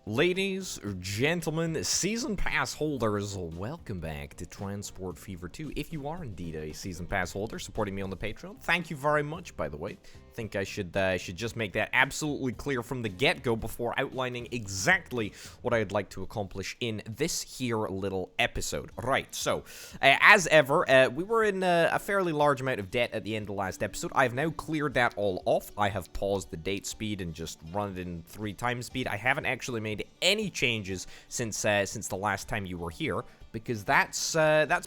Ladies, gentlemen, season pass holders, welcome back to Transport Fever 2. If you are indeed a season pass holder supporting me on the Patreon, thank you very much, by the way. I think I should just make that absolutely clear from the get-go before outlining exactly what I'd like to accomplish in this here little episode. Right, so, as ever, we were in a fairly large amount of debt at the end of the last episode. I've now cleared that all off. I have paused the date speed and just run it in 3 times speed. I haven't actually made any changes since the last time you were here, because that's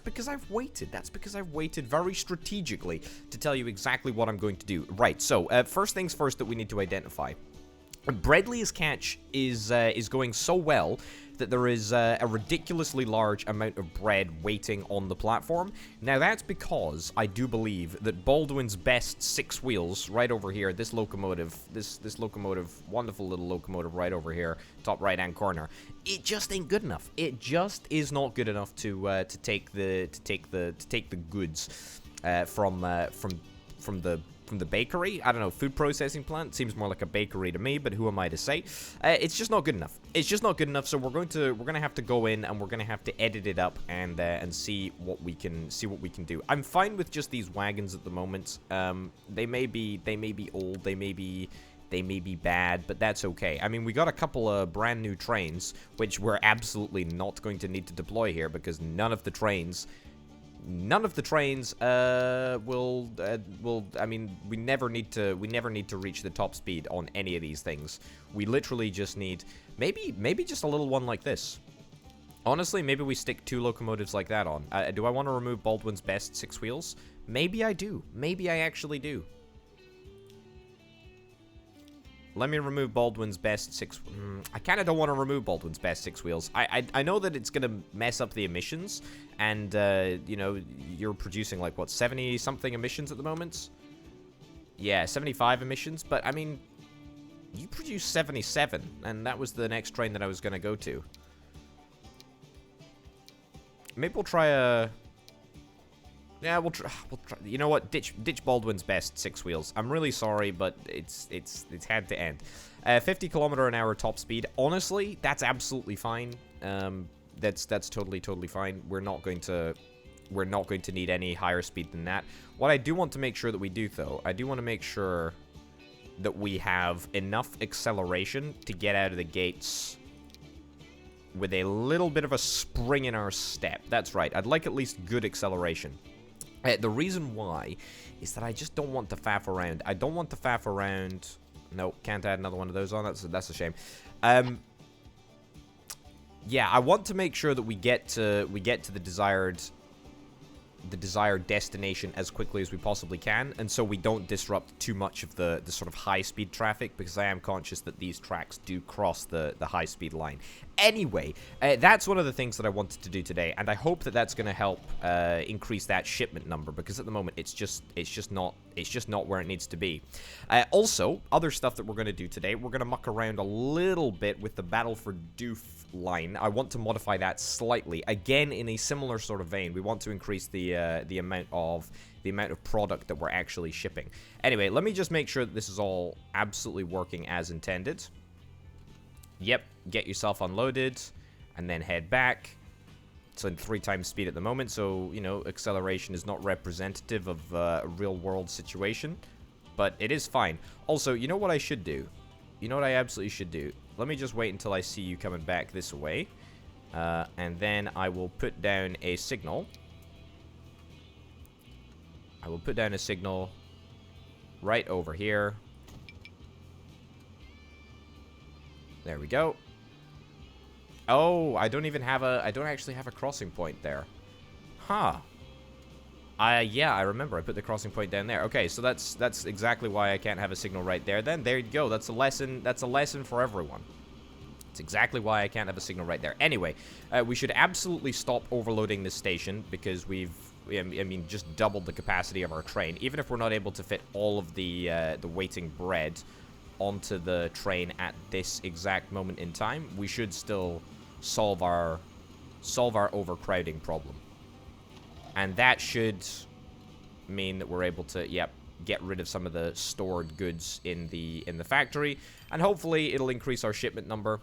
because I've waited. That's because I've waited very strategically to tell you exactly what I'm going to do. Right, so first things first that we need to identify. Bradley's catch is going so well that there is a ridiculously large amount of bread waiting on the platform. Now, that's because I do believe that Baldwin's best 6 wheels right over here, this locomotive, this locomotive, wonderful little locomotive right over here, top right-hand corner, it just ain't good enough. It just is not good enough to take the goods from the bakery. I don't know, food processing plant seems more like a bakery to me, but who am I to say? It's just not good enough. It's just not good enough. So we're gonna have to go in and we're gonna have to edit it up and see what we can do. I'm fine with just these wagons at the moment. They may be old, they may be bad, but that's okay. I mean, we got a couple of brand new trains, which we're absolutely not going to need to deploy here because none of the trains will I mean, we never need to reach the top speed on any of these things. We literally just need maybe just a little one like this. Honestly, maybe we stick 2 locomotives like that on. Do I want to remove Baldwin's best 6 wheels? Maybe I do. Maybe I actually do. Let me remove Baldwin's best 6... I kind of don't want to remove Baldwin's best 6 wheels. I know that it's going to mess up the emissions, and, you know, you're producing, like, what, 70-something emissions at the moment? Yeah, 75 emissions, but, I mean, you produce 77, and that was the next train that I was going to go to. Maybe we'll try a... Yeah, we'll try. You know what? Ditch Baldwin's best 6 wheels. I'm really sorry, but it's had to end. 50 km/h top speed. Honestly, that's absolutely fine. That's totally fine. We're not going to need any higher speed than that. What I do want to make sure that we do, though, I do want to make sure that we have enough acceleration to get out of the gates with a little bit of a spring in our step. That's right. I'd like at least good acceleration. The reason why is that I just don't want to faff around. I don't want to faff around. No, can't add another one of those on. That's a shame. Yeah, I want to make sure that we get to the desired destination as quickly as we possibly can, and so we don't disrupt too much of the sort of high-speed traffic, because I am conscious that these tracks do cross the high-speed line. Anyway, that's one of the things that I wanted to do today, and I hope that that's going to help increase that shipment number, because at the moment it's just not where it needs to be. Also, other stuff that we're going to do today, we're going to muck around a little bit with the Battle for Doof line. I want to modify that slightly. Again, in a similar sort of vein, we want to increase the amount of product that we're actually shipping. Anyway, let me just make sure that this is all absolutely working as intended. Yep, get yourself unloaded, and then head back. It's in 3 times speed at the moment, so, you know, acceleration is not representative of a real-world situation, but it is fine. Also, you know what I should do? You know what I absolutely should do? Let me just wait until I see you coming back this way, and then I will put down a signal. I will put down a signal right over here. There we go. Oh, I don't actually have a crossing point there. Huh. Yeah, I remember. I put the crossing point down there. Okay, so that's exactly why I can't have a signal right there. Then there you go. That's a lesson for everyone. It's exactly why I can't have a signal right there. Anyway, we should absolutely stop overloading this station, because I mean, just doubled the capacity of our train. Even if we're not able to fit all of the waiting bread onto the train at this exact moment in time, we should still solve our overcrowding problem. And that should mean that we're able to, yep, get rid of some of the stored goods in the factory, and hopefully it'll increase our shipment number.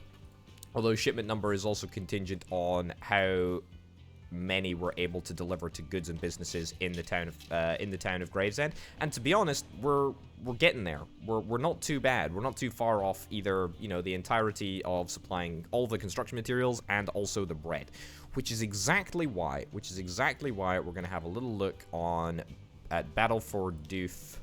Although shipment number is also contingent on how many we're able to deliver to goods and businesses in the town of Gravesend. And to be honest, we're getting there. We're not too bad. We're not too far off either, you know, the entirety of supplying all the construction materials and also the bread, which is exactly why we're going to have a little look at Battle for Doof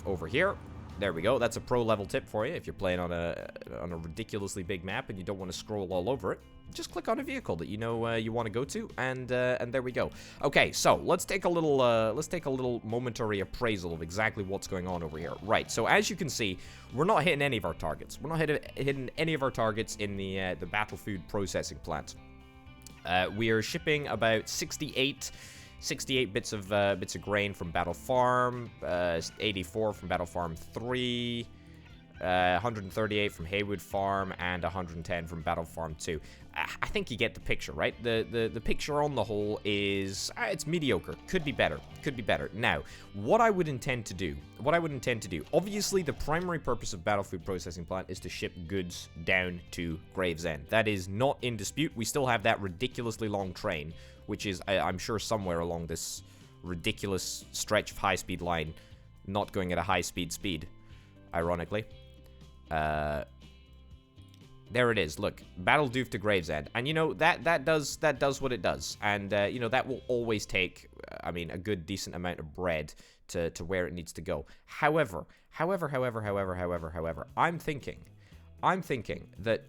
over here. There we go. That's a pro level tip for you if you're playing on a ridiculously big map and you don't want to scroll all over it. Just click on a vehicle that you know you want to go to, and there we go. Okay, so let's take a little momentary appraisal of exactly what's going on over here. Right. So as you can see, we're not hitting any of our targets. We're not hitting any of our targets in the battle food processing plant. We are shipping about 68 bits of grain from Battle Farm, 84 from Battle Farm 3, 138 from Haywood Farm, and 110 from Battle Farm 2. I think you get the picture, right? The picture on the whole is it's mediocre. Could be better. Now, what I would intend to do, obviously the primary purpose of Battle Food Processing Plant is to ship goods down to Gravesend. That is not in dispute. We still have that ridiculously long train, which is, I'm sure, somewhere along this ridiculous stretch of high-speed line, not going at a high-speed, ironically. There it is. Look, Battle Doof to Gravesend, and you know that does what it does, and you know that will always take, I mean, a good decent amount of bread to where it needs to go. However, I'm thinking that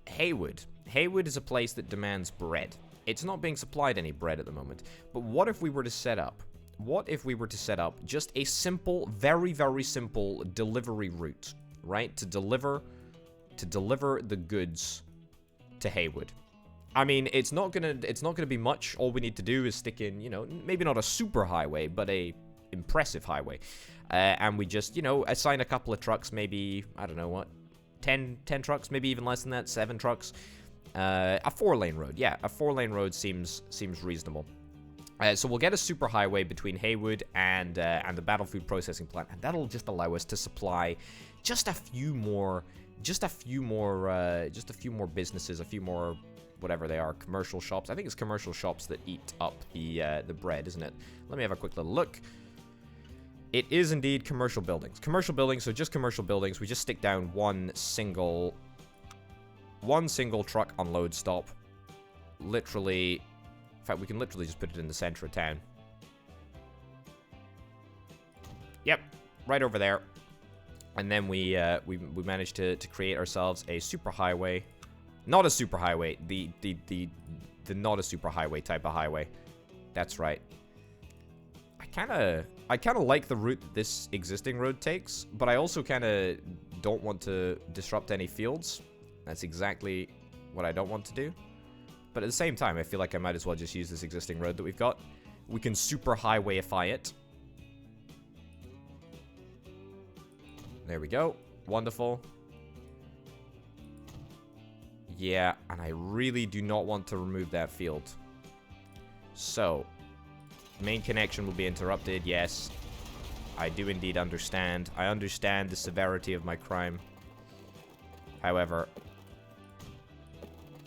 Haywood is a place that demands bread. It's not being supplied any bread at the moment. But what if we were to set up just a simple, very, very simple delivery route, right? To deliver the goods to Haywood. I mean, it's not gonna be much. All we need to do is stick in, you know, maybe not a super highway, but a impressive highway. And we just, you know, assign a couple of trucks, maybe, I don't know what, 10 trucks, maybe even less than that, 7 trucks. A 4-lane road. Yeah, a 4-lane road seems reasonable. So we'll get a super highway between Haywood and the Battle Food Processing Plant, and that'll just allow us to supply just a few more businesses, a few more whatever they are, commercial shops. I think it's commercial shops that eat up the bread, isn't it? Let me have a quick little look. It is indeed commercial buildings. Commercial buildings, so just commercial buildings. We just stick down one single truck unload stop. Literally, in fact, we can literally just put it in the center of town. Yep, right over there. And then we managed to create ourselves a super highway. Not a super highway, the not a super highway type of highway. That's right. I kind of like the route that this existing road takes, but I also kind of don't want to disrupt any fields. That's exactly what I don't want to do. But at the same time, I feel like I might as well just use this existing road that we've got. We can super highwayify it. There we go. Wonderful. Yeah, and I really do not want to remove that field. So, main connection will be interrupted, yes. I do indeed understand. I understand the severity of my crime. However,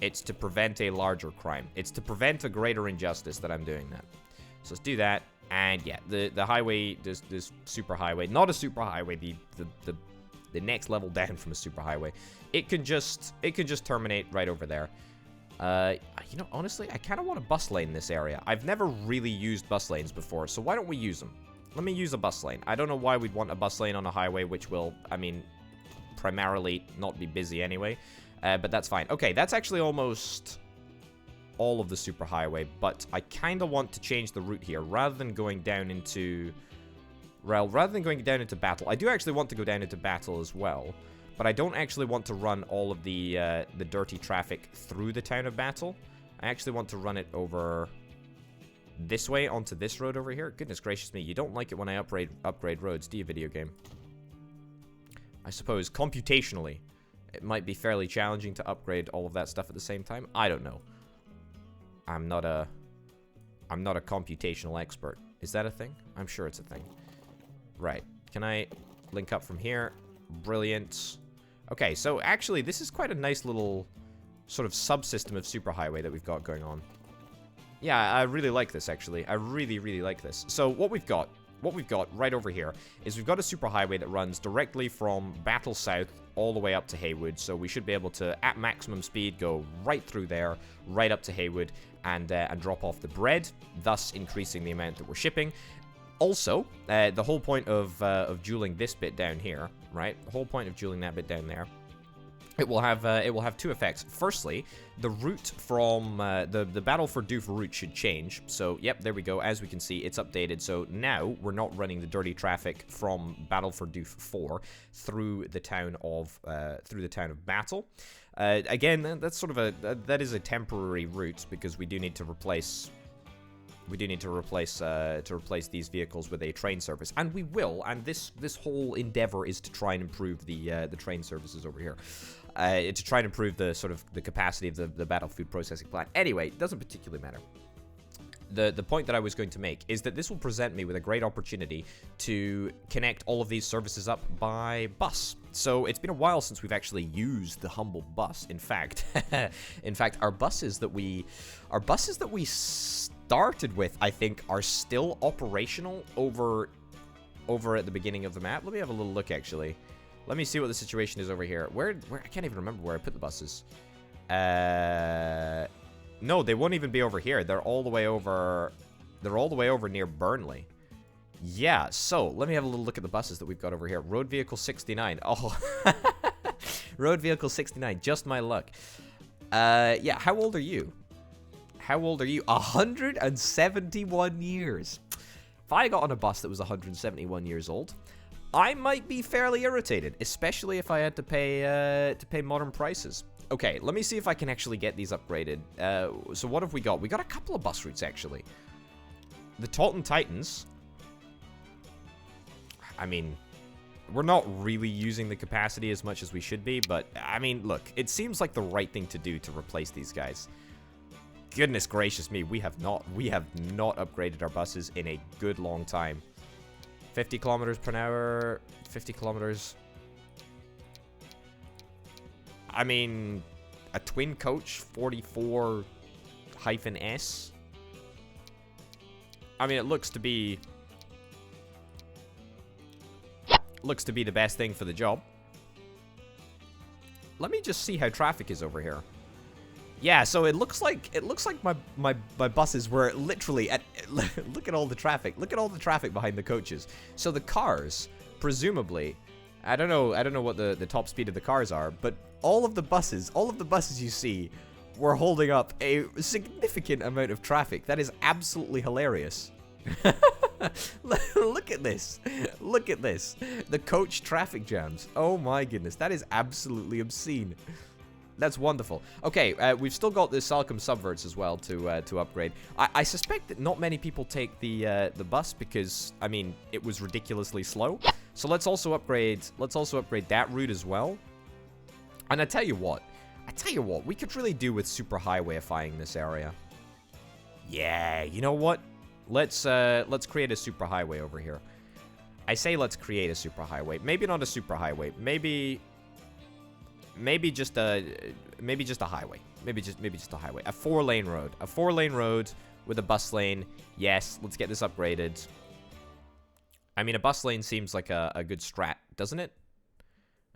it's to prevent a larger crime. It's to prevent a greater injustice that I'm doing that. So let's do that. And yeah, the highway, this super highway, not a super highway, the next level down from a super highway. It can just terminate right over there. You know, honestly, I kind of want a bus lane in this area. I've never really used bus lanes before, so why don't we use them? Let me use a bus lane. I don't know why we'd want a bus lane on a highway, which will, I mean, primarily not be busy anyway. But that's fine. Okay, that's actually almost all of the super highway, but I kind of want to change the route here rather than going down into battle. I do actually want to go down into battle as well, but I don't actually want to run all of the dirty traffic through the town of Battle. I actually want to run it over this way onto this road over here. Goodness gracious me, you don't like it when I upgrade roads, do you, video game? I suppose computationally it might be fairly challenging to upgrade all of that stuff at the same time. I don't know. I'm not a computational expert. Is that a thing? I'm sure it's a thing. Right. Can I link up from here? Brilliant. Okay, so actually, this is quite a nice little sort of subsystem of superhighway that we've got going on. Yeah, I really like this, actually. I really, really like this. So what we've got right over here is we've got a superhighway that runs directly from Battle South all the way up to Haywood. So we should be able to, at maximum speed, go right through there, right up to Haywood, and drop off the bread, thus increasing the amount that we're shipping. Also, the whole point of dueling this bit down here, right? The whole point of dueling that bit down there, it will have two effects. Firstly, the route from the Battle for Doof route should change. So, yep, there we go. As we can see, it's updated. So now we're not running the dirty traffic from Battle for Doof 4 through the town of Battle. Again, that's sort of that is a temporary route because we do need to replace. We do need to replace these vehicles with a train service, and we will. And this whole endeavor is to try and improve the train services over here, to try and improve the sort of the capacity of the battle food processing plant. Anyway, it doesn't particularly matter. The point that I was going to make is that this will present me with a great opportunity to connect all of these services up by bus. So it's been a while since we've actually used the humble bus. In fact, our buses that we started with, I think, are still operational over at the beginning of the map. Let me have a little look, actually. Let me see what the situation is over here. Where I can't even remember where I put the buses. No, they won't even be over here. They're all the way over. They're all the way over near Burnley. Yeah, so let me have a little look at the buses that we've got over here. Road Vehicle 69. Oh, Road Vehicle 69. Just my luck. Yeah, how old are you? How old are you? 171 years. If I got on a bus that was 171 years old, I might be fairly irritated, especially if I had to pay modern prices. Okay, let me see if I can actually get these upgraded. So what have we got? We got a couple of bus routes, actually. The Taunton Titans. I mean, we're not really using the capacity as much as we should be, but, I mean, look, it seems like the right thing to do to replace these guys. Goodness gracious me, we have not upgraded our buses in a good long time. 50 kilometers per hour, 50 kilometers. I mean, a twin coach 44-S. I mean, it looks to be the best thing for the job. Let me just see how traffic is over here. Yeah, so it looks like my buses were literally at look at all the traffic. Look at all the traffic behind the coaches. So the cars, presumably, I don't know what the top speed of the cars are, but all of the buses you see were holding up a significant amount of traffic. That is absolutely hilarious. Look at this. Look at this. The coach traffic jams. Oh my goodness, that is absolutely obscene. That's wonderful. Okay, we've still got the Salcombe subverts as well to upgrade. I suspect that not many people take the bus because, I mean, it was ridiculously slow. So let's also upgrade that route as well. And I tell you what, we could really do with superhighwayifying this area. Yeah, you know what? Let's create a superhighway over here. I say let's create a superhighway. Maybe not a superhighway. Maybe just a highway. Maybe just a highway. A 4-lane road. A 4-lane road with a bus lane. Yes, let's get this upgraded. I mean, a bus lane seems like a good strat, doesn't it?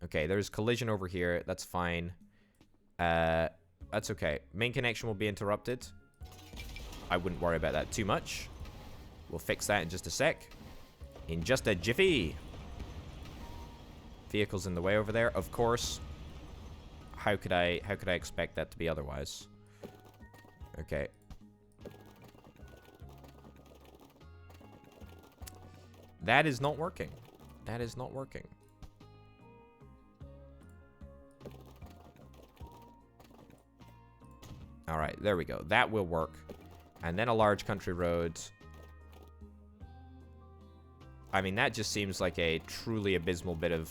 Okay, there's collision over here. That's fine. That's okay. Main connection will be interrupted. I wouldn't worry about that too much. We'll fix that in just a sec. In just a jiffy. Vehicles in the way over there, of course. How could I expect that to be otherwise? Okay. That is not working. That is not working. All right, there we go. That will work. And then a large country road. I mean, that just seems like a truly abysmal bit of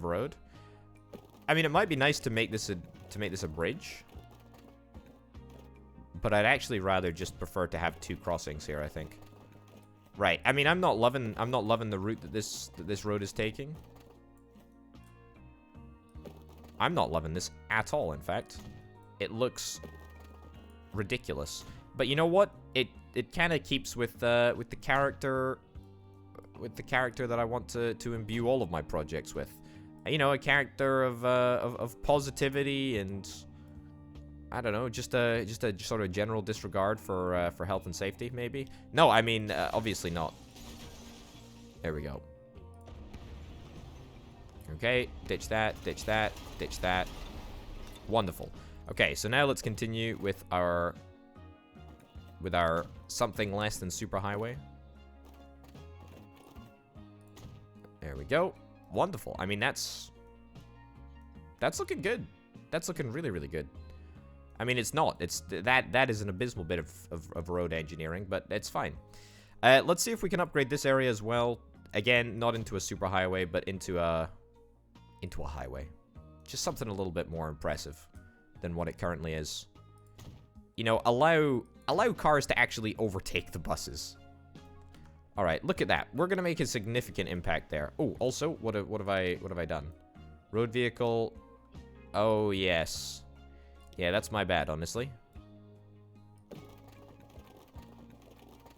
road. I mean, it might be nice to make this a bridge, but I'd actually rather just prefer to have 2 crossings here, I think. Right. I mean, I'm not loving the route that this road is taking. I'm not loving this at all, in fact. It looks ridiculous. But you know what? It kind of keeps with the character that I want to imbue all of my projects with. You know, a character of positivity and I don't know, just a sort of general disregard for health and safety, maybe. No, I mean obviously not. There we go. Okay, ditch that, ditch that, ditch that. Wonderful. Okay, so now let's continue with our something less than superhighway. There we go. Wonderful. I mean, that's looking good. That's looking really, really good. I mean, it's not. That is an abysmal bit of road engineering, but it's fine. Let's see if we can upgrade this area as well. Again, not into a superhighway, but into a highway. Just something a little bit more impressive than what it currently is. You know, allow cars to actually overtake the buses. All right, look at that. We're gonna make a significant impact there. Oh, also, what have I done? Road vehicle. Oh yes. Yeah, that's my bad, honestly.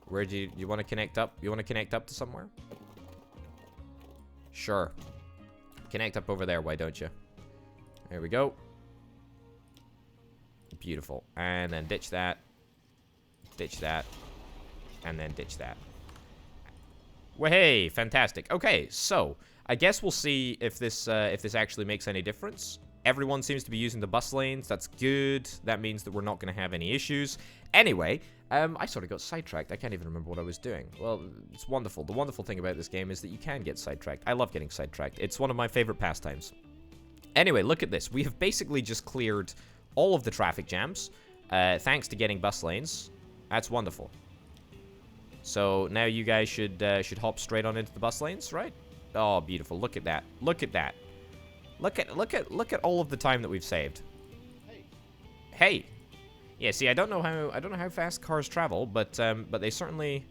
Where do you want to connect up? You want to connect up to somewhere? Sure. Connect up over there, why don't you? There we go. Beautiful. And then ditch that. Ditch that. And then ditch that. Well, hey, fantastic. Okay, so I guess we'll see if this actually makes any difference. Everyone seems to be using the bus lanes. That's good. That means that we're not going to have any issues. Anyway, I sort of got sidetracked. I can't even remember what I was doing. Well, it's wonderful. The wonderful thing about this game is that you can get sidetracked. I love getting sidetracked. It's one of my favorite pastimes. Anyway, look at this. We have basically just cleared all of the traffic jams, thanks to getting bus lanes. That's wonderful. So now you guys should hop straight on into the bus lanes, right? Oh, beautiful. Look at that. Look at that. Look at all of the time that we've saved. Hey. Yeah, see, I don't know how fast cars travel, but they certainly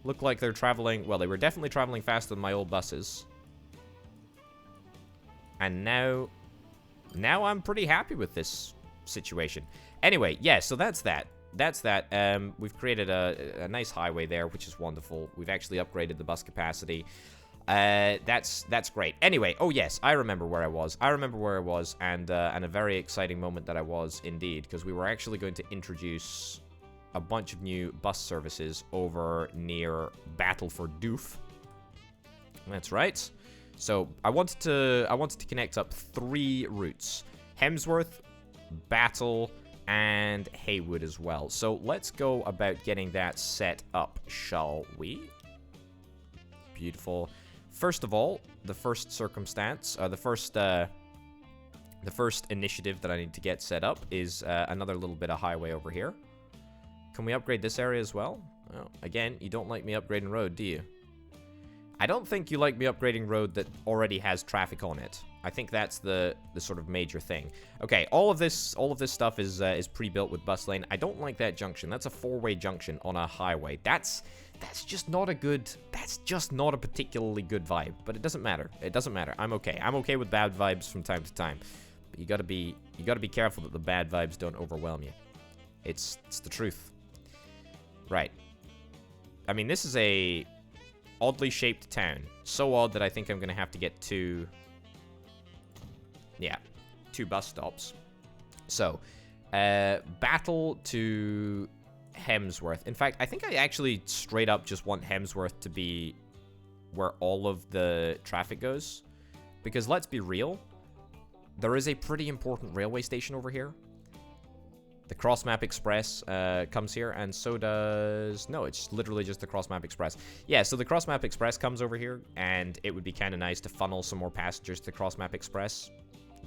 look like they're traveling. Well, they were definitely traveling faster than my old buses. And now I'm pretty happy with this situation. Anyway, yeah, so that's that. We've created a nice highway there, which is wonderful. We've actually upgraded the bus capacity. That's great. Anyway, oh yes, I remember where I was. And a very exciting moment that I was indeed, because we were actually going to introduce a bunch of new bus services over near Battleford Doof. That's right. So I wanted to connect up 3 routes: Hemsworth, Battle, and Haywood as well. So let's go about getting that set up, shall we? Beautiful. First of all, the first circumstance, the first initiative that I need to get set up is another little bit of highway over here. Can we upgrade this area as well? Oh, again, you don't like me upgrading road, do you? I don't think you like me upgrading road that already has traffic on it. I think that's the sort of major thing. Okay, all of this stuff is pre-built with bus lane. I don't like that junction. That's a 4-way junction on a highway. That's just not a good. That's just not a particularly good vibe. But it doesn't matter. It doesn't matter. I'm okay. I'm okay with bad vibes from time to time. But you gotta be careful that the bad vibes don't overwhelm you. It's the truth. Right. I mean, this is a oddly shaped town. So odd that I think I'm gonna have to get 2 bus stops. So, Battle to Hemsworth. In fact, I think I actually straight up just want Hemsworth to be where all of the traffic goes. Because let's be real, there is a pretty important railway station over here. The Crossmap Express comes here, and so does... No, it's literally just the Crossmap Express. Yeah, so the Crossmap Express comes over here, and it would be kind of nice to funnel some more passengers to Crossmap Express,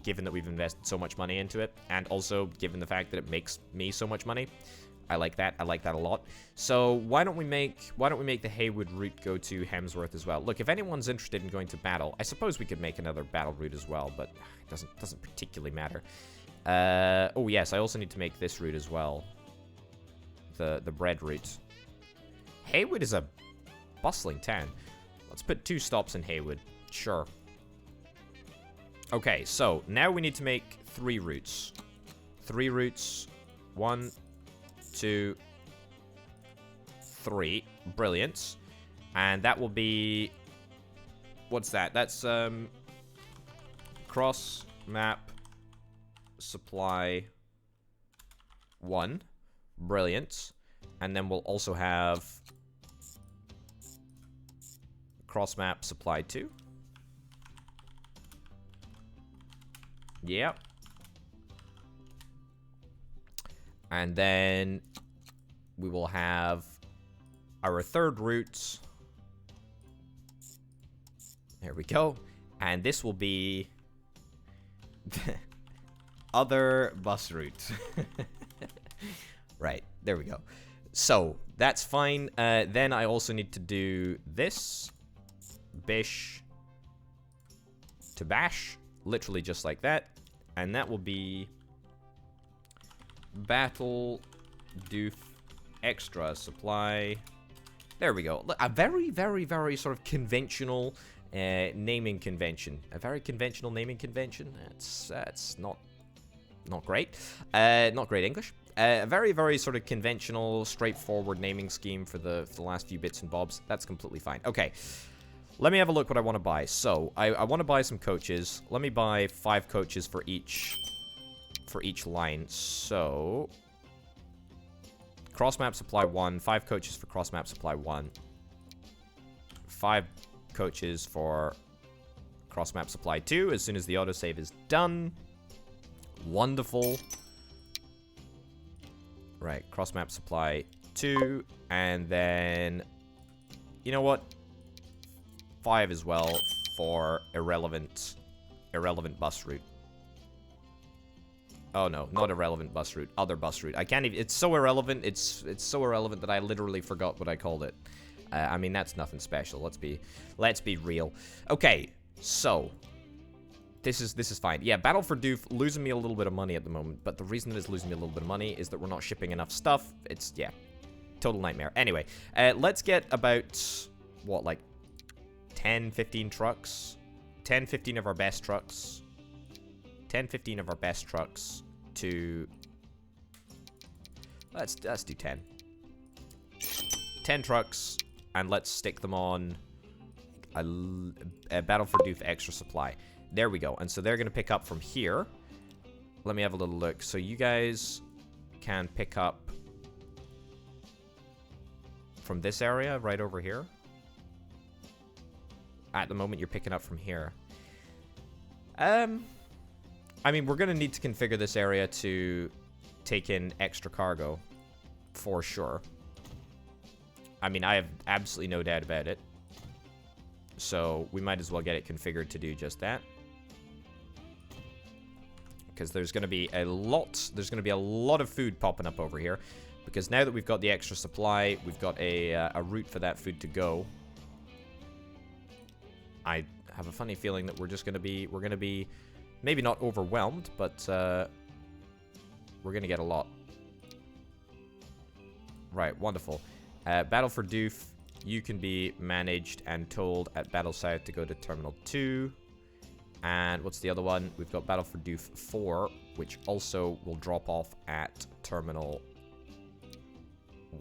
given that we've invested so much money into it, and also given the fact that it makes me so much money. I like that. I like that a lot. So why don't we make the Haywood route go to Hemsworth as well? Look, if anyone's interested in going to Battle, I suppose we could make another Battle route as well, but it doesn't particularly matter. Oh yes, I also need to make this route as well. The bread route. Haywood is a bustling town. Let's put 2 stops in Haywood. Sure. Okay, so now we need to make 3 routes. 3 routes. 1, 2, 3. Brilliant. And that will be... What's that? That's, cross map supply 1. Brilliant. And then we'll also have cross map supply 2. Yep. And then we will have our third route. There we go. And this will be other bus route. Right, there we go. So, that's fine. Then I also need to do this. Bish to bash. Literally just like that. And that will be battle doof extra supply. There we go. A very, very, very sort of conventional naming convention. A very conventional naming convention. That's not great. Not great English. A very, very sort of conventional, straightforward naming scheme for the last few bits and bobs. That's completely fine. Okay. Let me have a look what I want to buy. So, I want to buy some coaches. Let me buy 5 coaches for each line. So, cross map supply 1, 5 coaches for cross map supply 1, 5 coaches for cross map supply 2 as soon as the autosave is done. Wonderful. Right, cross map supply 2, and then, you know what? 5 as well for irrelevant bus route. Oh no, not irrelevant bus route, other bus route. I can't even, it's so irrelevant, it's so irrelevant that I literally forgot what I called it. I mean, that's nothing special, let's be real. Okay, so, this is fine. Yeah, Battle for Doof losing me a little bit of money at the moment, but the reason it is losing me a little bit of money is that we're not shipping enough stuff. It's, yeah, total nightmare. Anyway, let's get about, what, like, 10, 15 trucks? 10, 15 of our best trucks. 10, 15 of our best trucks to... Let's do 10. 10 trucks, and let's stick them on a Battle for Doof extra supply. There we go. And so they're going to pick up from here. Let me have a little look. So you guys can pick up from this area right over here. At the moment, you're picking up from here. I mean, we're going to need to configure this area to take in extra cargo, for sure. I mean, I have absolutely no doubt about it. So, we might as well get it configured to do just that. Because there's going to be a lot of food popping up over here. Because now that we've got the extra supply, we've got a route for that food to go. I have a funny feeling that we're going to be maybe not overwhelmed, but we're going to get a lot. Right, wonderful. Battle for Doof, you can be managed and told at Battle South to go to Terminal 2. And what's the other one? We've got Battle for Doof 4, which also will drop off at Terminal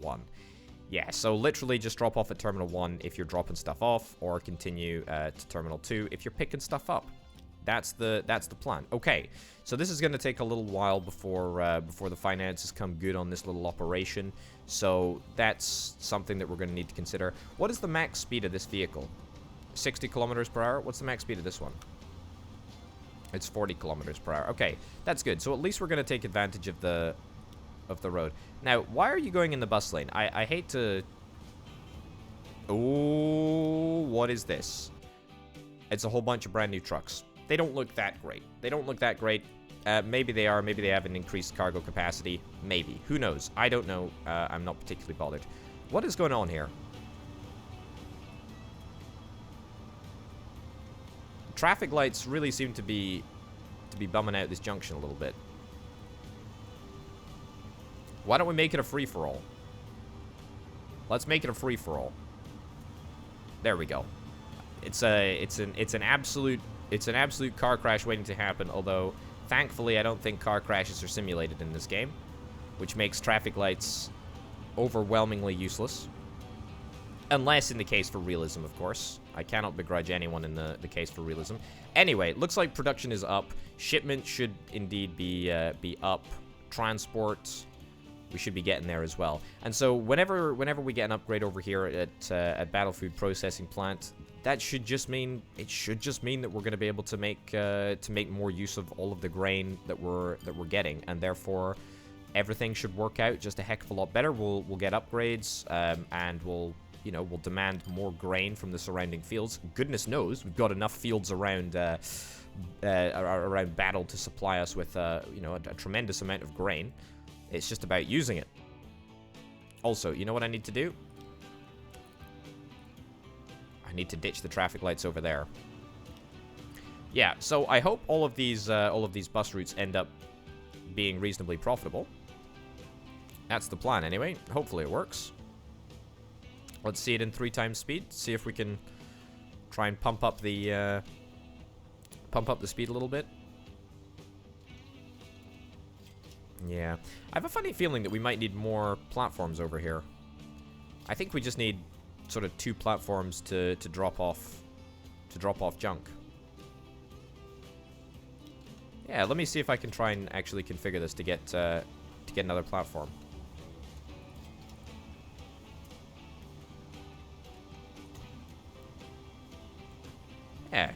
1. Yeah, so literally just drop off at Terminal 1 if you're dropping stuff off, or continue to Terminal 2 if you're picking stuff up. That's the plan. Okay, so this is going to take a little while before the finances come good on this little operation. So that's something that we're going to need to consider. What is the max speed of this vehicle? 60 kilometers per hour? What's the max speed of this one? It's 40 kilometers per hour. Okay, that's good. So at least we're going to take advantage of the road. Now, why are you going in the bus lane? I hate to... Oh, what is this? It's a whole bunch of brand new trucks. They don't look that great. They don't look that great. Maybe they are. Maybe they have an increased cargo capacity. Maybe. Who knows? I don't know. I'm not particularly bothered. What is going on here? Traffic lights really seem to be bumming out this junction a little bit. Why don't we make it a free-for-all? Let's make it a free-for-all. There we go. It's an absolute It's an absolute car crash waiting to happen, although, thankfully, I don't think car crashes are simulated in this game, which makes traffic lights overwhelmingly useless. Unless in the case for realism, of course. I cannot begrudge anyone in the case for realism. Anyway, looks like production is up. Shipment should indeed be up. Transport, we should be getting there as well. And so whenever we get an upgrade over here at Battle Food Processing Plant, that should just mean that we're going to be able to make more use of all of the grain that we're getting, and therefore everything should work out just a heck of a lot better. We'll get upgrades, and we'll demand more grain from the surrounding fields. Goodness knows we've got enough fields around Battle to supply us with a tremendous amount of grain. It's just about using it. Also, you know what I need to do? I need to ditch the traffic lights over there. Yeah, so I hope all of these bus routes end up being reasonably profitable. That's the plan anyway. Hopefully it works. Let's see it in 3 times speed. See if we can try and pump up the speed a little bit. Yeah. I have a funny feeling that we might need more platforms over here. I think we just need sort of 2 platforms to drop off junk. Yeah, let me see if I can try and actually configure this to get another platform. Yeah.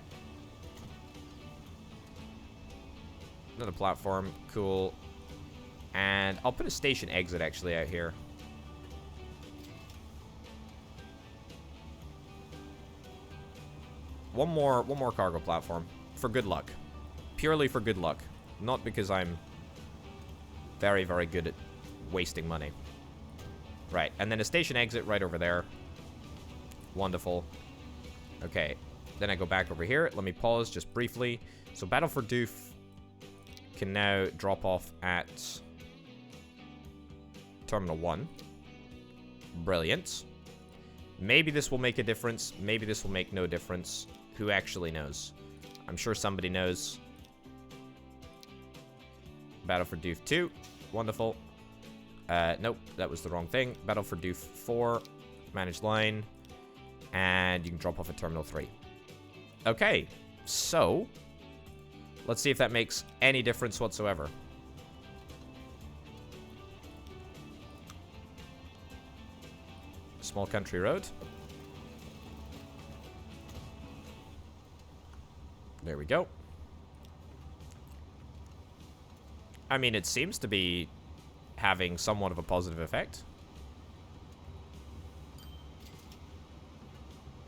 Another platform, cool. And I'll put a station exit actually out here. One more cargo platform for good luck. Purely for good luck, not because I'm very, very good at wasting money. Right, and then a station exit right over there. Wonderful. Okay, then I go back over here. Let me pause just briefly. So Battle for Doof can now drop off at Terminal 1. Brilliant. Maybe this will make a difference. Maybe this will make no difference. Who actually knows? I'm sure somebody knows. Battle for Doof 2. Wonderful. Nope, that was the wrong thing. Battle for Doof 4. Managed line. And you can drop off at Terminal 3. Okay, so let's see if that makes any difference whatsoever. Small country road. There we go. I mean, it seems to be having somewhat of a positive effect.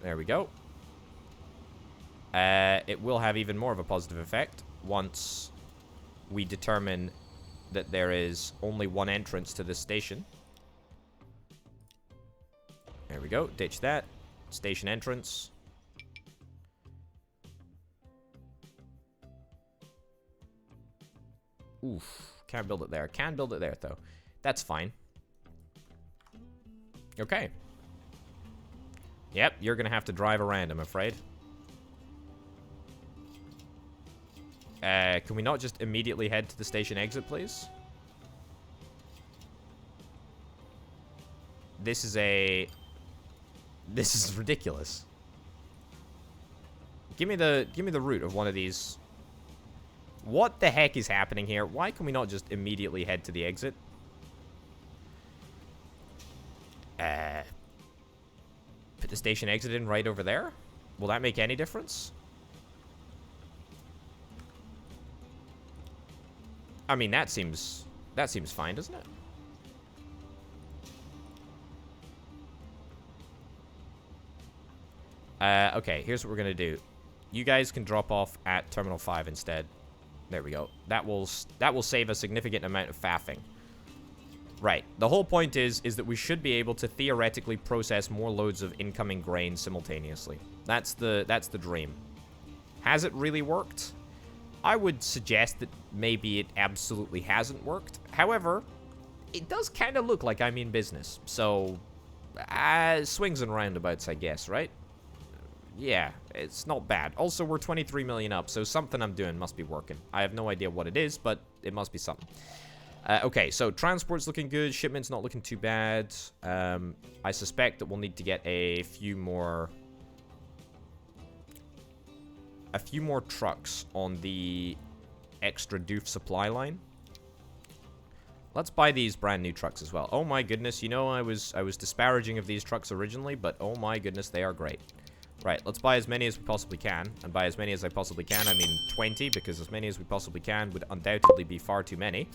There we go. It will have even more of a positive effect once we determine that there is only one entrance to this station. There we go. Ditch that. Station entrance. Oof. Can't build it there. Can build it there, though. That's fine. Okay. Yep, you're going to have to drive around, I'm afraid. Can we not just immediately head to the station exit, please? This is ridiculous. Give me the route of one of these. What the heck is happening here? Why can we not just immediately head to the exit? Put the station exit in right over there? Will that make any difference? I mean, that seems fine, doesn't it? Okay, here's what we're gonna do. You guys can drop off at Terminal 5 instead. There we go. That will save a significant amount of faffing. Right. The whole point is that we should be able to theoretically process more loads of incoming grain simultaneously. That's the dream. Has it really worked? I would suggest that maybe it absolutely hasn't worked. However, it does kind of look like I'm in business. So, swings and roundabouts, I guess, right? Yeah, it's not bad. Also, we're 23 million up, so something I'm doing must be working. I have no idea what it is, but it must be something. Okay, so transport's looking good. Shipment's not looking too bad. I suspect that we'll need to get a few more trucks on the extra doof supply line. Let's buy these brand new trucks as well. Oh my goodness, you know, I was disparaging of these trucks originally, but oh my goodness, they are great. Right, let's buy as many as we possibly can. And by as many as I possibly can, I mean 20, because as many as we possibly can would undoubtedly be far too many.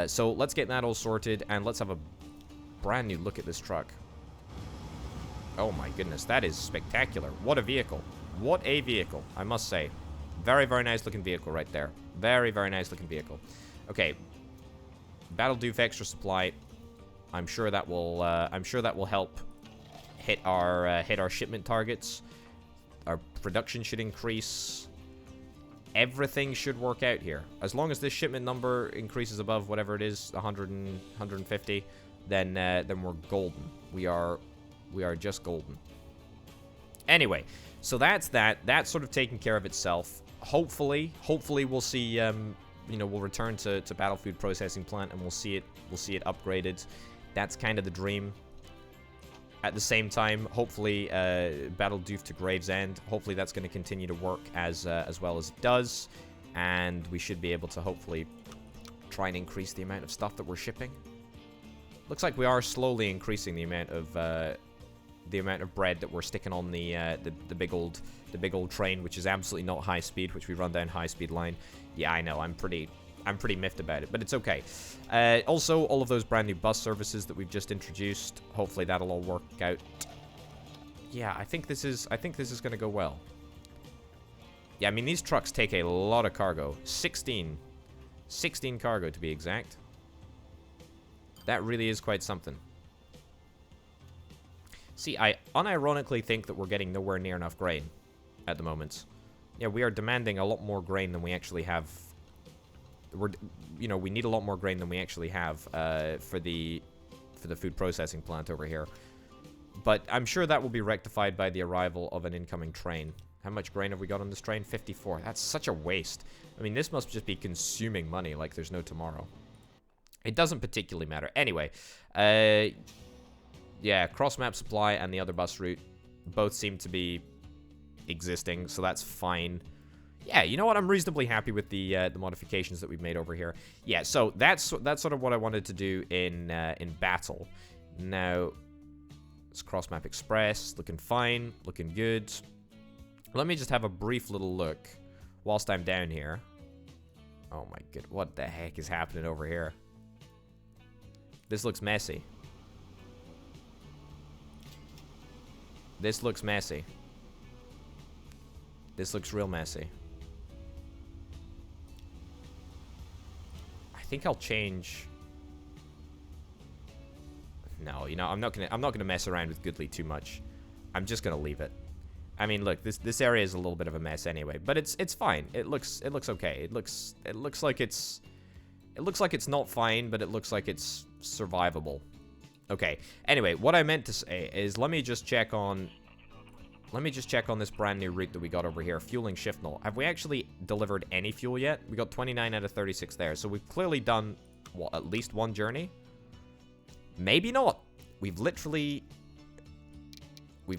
So let's get that all sorted, and let's have a brand new look at this truck. Oh my goodness, that is spectacular. What a vehicle. What a vehicle, I must say. Very, very nice looking vehicle right there. Very, very nice looking vehicle. Okay. Battle Doof extra supply. I'm sure that will help hit our shipment targets. Our production should increase. Everything should work out here. As long as this shipment number increases above whatever it is, 100 and 150, then we're golden. We are just golden. Anyway, so that's that. That's sort of taken care of itself. Hopefully we'll see. You know, we'll return to Battle Food Processing Plant and we'll see it upgraded. That's kind of the dream. At the same time, hopefully, Battle Doof to Gravesend. Hopefully, that's going to continue to work as well as it does, and we should be able to hopefully try and increase the amount of stuff that we're shipping. Looks like we are slowly increasing the amount of bread that we're sticking on the big old train, which is absolutely not high speed, which we run down high speed line. Yeah, I know. I'm pretty miffed about it, but it's okay. Also, all of those brand new bus services that we've just introduced, hopefully that'll all work out. Yeah, I think this is going to go well. Yeah, I mean, these trucks take a lot of cargo. 16 cargo to be exact. That really is quite something. See, I unironically think that we're getting nowhere near enough grain at the moment. Yeah, we are demanding a lot more grain than we actually have. We need a lot more grain than we actually have for the food processing plant over here. But I'm sure that will be rectified by the arrival of an incoming train. How much grain have we got on this train? 54. That's such a waste. I mean, this must just be consuming money like there's no tomorrow. It doesn't particularly matter. Anyway, yeah, cross-map supply and the other bus route both seem to be existing, so that's fine. Yeah, you know what? I'm reasonably happy with the modifications that we've made over here. Yeah, so that's sort of what I wanted to do in battle. Now, it's cross-map express, looking fine, looking good. Let me just have a brief little look whilst I'm down here. Oh my god, what the heck is happening over here? This looks messy. This looks messy. This looks real messy. I think I'll change. No, you know, I'm not gonna mess around with Goodly too much. I'm just gonna leave it. I mean, look, this area is a little bit of a mess anyway, but it's fine. It looks okay. It looks like it's not fine, but it looks like it's survivable. Okay. Anyway, what I meant to say is let me just check on this brand new route that we got over here, fueling shift null. Have we actually delivered any fuel yet? We got 29 out of 36 there, so we've clearly done what, at least one journey? Maybe not. We've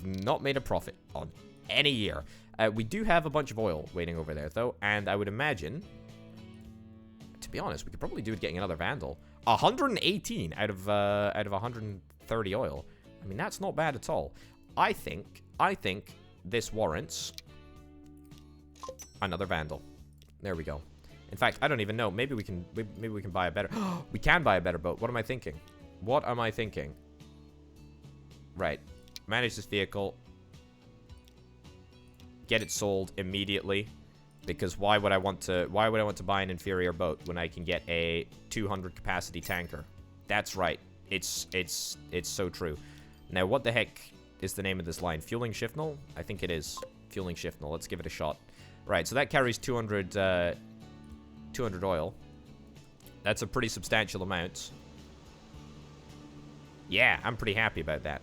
not made a profit on any year. We do have a bunch of oil waiting over there, though, and I would imagine, to be honest, we could probably do with getting another Vandal. 118 out of 130 oil. I mean, that's not bad at all. I think this warrants another Vandal. There we go. In fact, I don't even know. Maybe we can buy a better. We can buy a better boat. What am I thinking? What am I thinking? Right. Manage this vehicle. Get it sold immediately. Because why would I want to buy an inferior boat when I can get a 200 capacity tanker? That's right. It's so true. Now, what the heck is the name of this line? Fueling shift null? I think it is. Fueling shift null. Let's give it a shot. Right, so that carries 200 oil. That's a pretty substantial amount. Yeah, I'm pretty happy about that.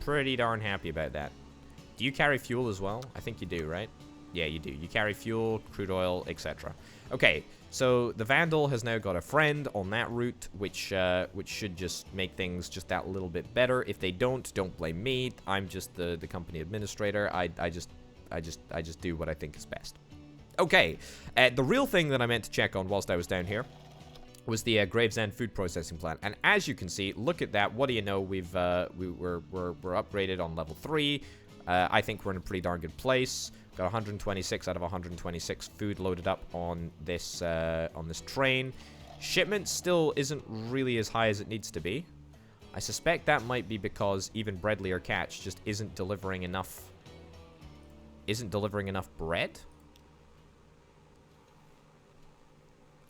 Pretty darn happy about that. Do you carry fuel as well? I think you do, right? Yeah, you do. You carry fuel, crude oil, etc. Okay, so the Vandal has now got a friend on that route, which should just make things just that little bit better. If they don't blame me. I'm just the company administrator. I just do what I think is best. Okay, the real thing that I meant to check on whilst I was down here was the Gravesend food processing plant, and as you can see, look at that. What do you know? We're upgraded on level 3. I think we're in a pretty darn good place. Got 126 out of 126 food loaded up on this train. Shipment still isn't really as high as it needs to be. I suspect that might be because even Breadly or Catch just isn't delivering enough. Isn't delivering enough bread.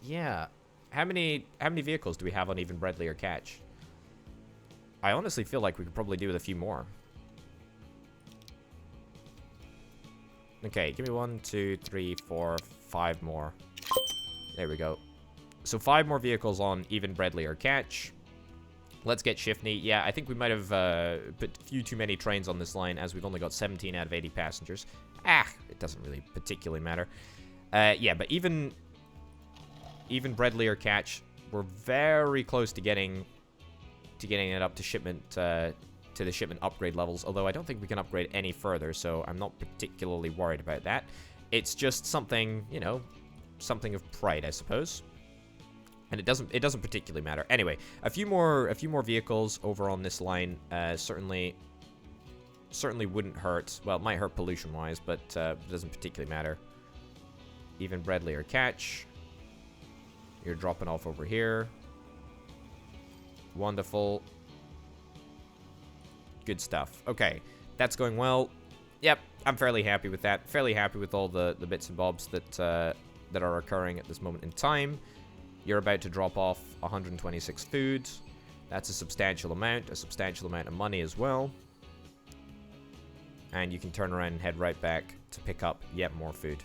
Yeah. How many vehicles do we have on even Breadly or Catch? I honestly feel like we could probably do with a few more. Okay, give me 1, 2, 3, 4, 5 more. There we go. So 5 more vehicles on even Breadly or Catch. Let's get Shiftney. Yeah, I think we might have put a few too many trains on this line, as we've only got 17 out of 80 passengers. It doesn't really particularly matter. Yeah, but even Breadly or Catch, we're very close to getting it up to shipment to the shipment upgrade levels. Although I don't think we can upgrade any further, so I'm not particularly worried about that. It's just something, you know, something of pride, I suppose. And it doesn't particularly matter. Anyway, a few more vehicles over on this line certainly wouldn't hurt. Well, it might hurt pollution-wise, but it doesn't particularly matter. Even Breadly or Catch. You're dropping off over here. Wonderful. Good stuff. Okay, that's going well. Yep, I'm fairly happy with that. Fairly happy with all the bits and bobs that are occurring at this moment in time. You're about to drop off 126 food. That's a substantial amount of money as well. And you can turn around and head right back to pick up yet more food.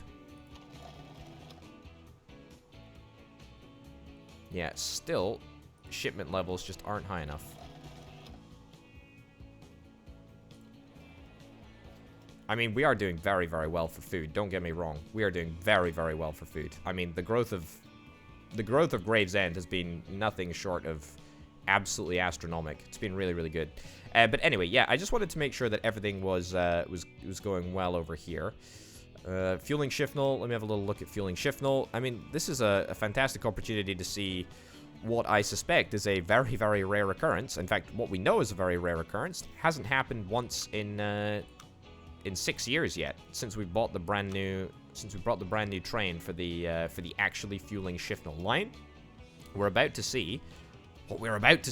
Yeah, still, shipment levels just aren't high enough. I mean, we are doing very, very well for food. Don't get me wrong. We are doing very, very well for food. I mean, the growth of Gravesend has been nothing short of absolutely astronomical. It's been really, really good. But anyway, yeah, I just wanted to make sure that everything was going well over here. Fueling Shifnal. Let me have a little look at Fueling Shifnal. I mean, this is a fantastic opportunity to see what I suspect is a very, very rare occurrence. In fact, what we know is a very rare occurrence. Hasn't happened once in 6 years yet, since we bought the brand new train for the actually fueling Shifnal line. What we're about to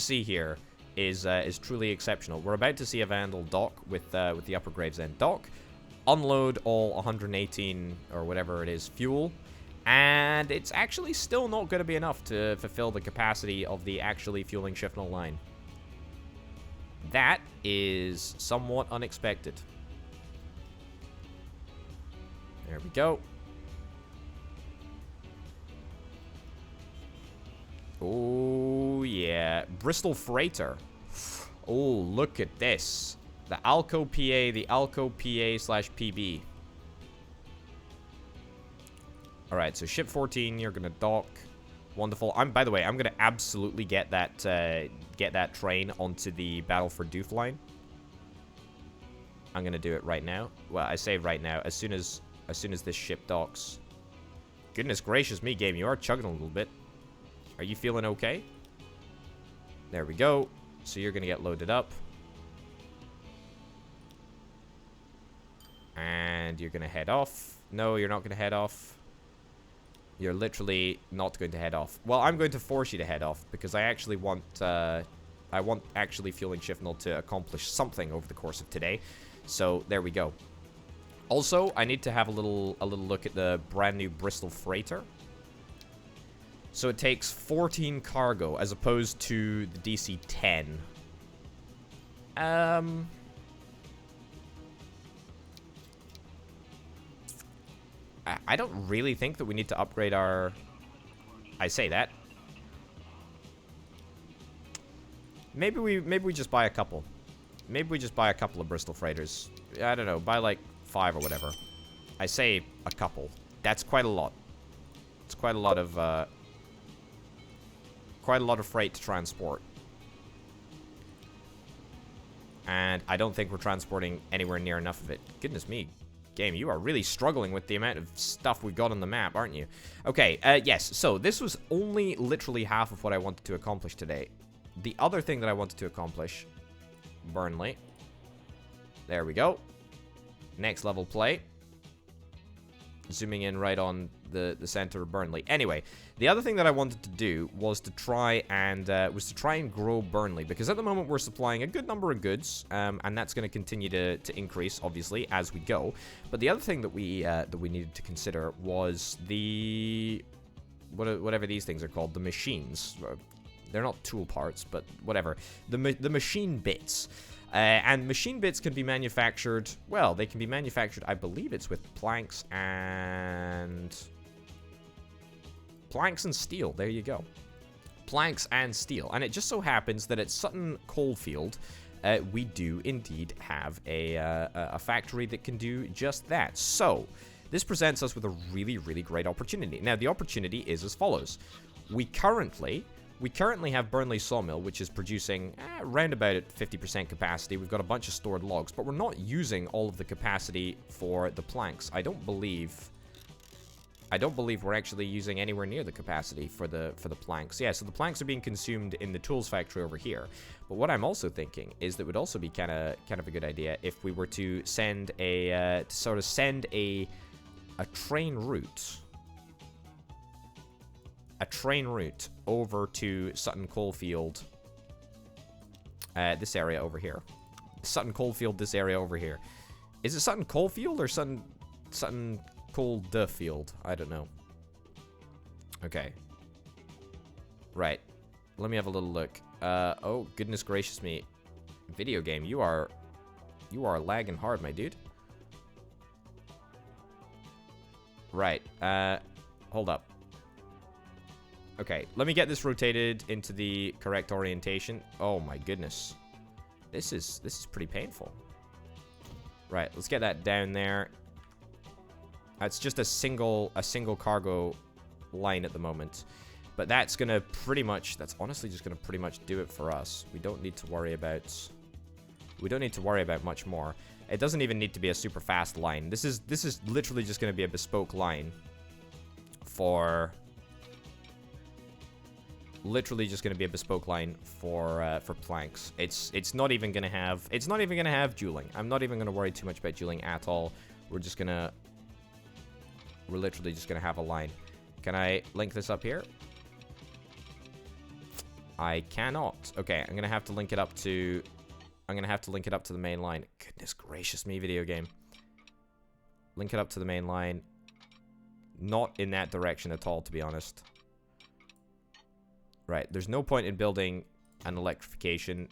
see here is truly exceptional. We're about to see a Vandal dock with the Upper Gravesend dock, unload all 118 or whatever it is fuel, and it's actually still not going to be enough to fulfill the capacity of the actually fueling Shifnal line. That is somewhat unexpected. There we go. Oh, yeah. Bristol Freighter. Oh, look at this. The Alco PA, the Alco PA/PB. Alright, so ship 14, you're gonna dock. Wonderful. By the way, I'm gonna absolutely get that train onto the Battle for Doof line. I'm gonna do it right now. Well, I say right now, as soon as this ship docks. Goodness gracious me, game, you are chugging a little bit. Are you feeling okay? There we go. So you're gonna get loaded up. And you're gonna head off. No, you're not gonna head off. You're literally not going to head off. Well, I'm going to force you to head off because I actually want actually fueling Shifnal to accomplish something over the course of today. So there we go. Also, I need to have a little look at the brand new Bristol Freighter. So it takes 14 cargo as opposed to the DC-10. I don't really think that we need to upgrade our... I say that. Maybe we just buy a couple. Maybe we just buy a couple of Bristol Freighters. I don't know, buy like 5 or whatever. I say a couple. That's quite a lot. It's quite a lot of freight to transport. And I don't think we're transporting anywhere near enough of it. Goodness me. Game, you are really struggling with the amount of stuff we've got on the map, aren't you? Okay, yes, so this was only literally half of what I wanted to accomplish today. The other thing that I wanted to accomplish, Burnley. There we go. Next level play. Zooming in right on the center of Burnley. Anyway, the other thing that I wanted to do was to try and grow Burnley, because at the moment we're supplying a good number of goods, and that's going to continue to increase, obviously, as we go. But the other thing that we needed to consider was the whatever these things are called, the machines. They're not tool parts, but whatever. The machine bits. And machine bits can be manufactured, well, they can be manufactured, I believe it's with planks and steel. There you go. Planks and steel. And it just so happens that at Sutton Coalfield, we do indeed have a factory that can do just that. So, this presents us with a really, really great opportunity. Now, the opportunity is as follows. We currently have Burnley Sawmill, which is producing around about at 50% capacity. We've got a bunch of stored logs, but we're not using all of the capacity for the planks. I don't believe we're actually using anywhere near the capacity for the planks. Yeah, so the planks are being consumed in the tools factory over here. But what I'm also thinking is that it would also be kind of a good idea if we were to send a train route. A train route over to Sutton Coalfield. This area over here. Sutton Coalfield, this area over here. Is it Sutton Coalfield or Sutton Coalfield? I don't know. Okay. Right. Let me have a little look. Oh, goodness gracious me. Video game, you are lagging hard, my dude. Right. Hold up. Okay, let me get this rotated into the correct orientation. Oh my goodness. This is pretty painful. Right, let's get that down there. It's just a single cargo line at the moment. But that's honestly just gonna pretty much do it for us. We don't need to worry about much more. It doesn't even need to be a super fast line. This is literally just gonna be a bespoke line for planks. It's not even gonna have dueling. I'm not even gonna worry too much about dueling at all. We're literally just gonna have a line. Can I link this up here? I cannot. Okay, I'm gonna have to link it up to the main line. Goodness gracious me, video game. Link it up to the main line. Not in that direction at all, to be honest. Right, there's no point in building an electrification.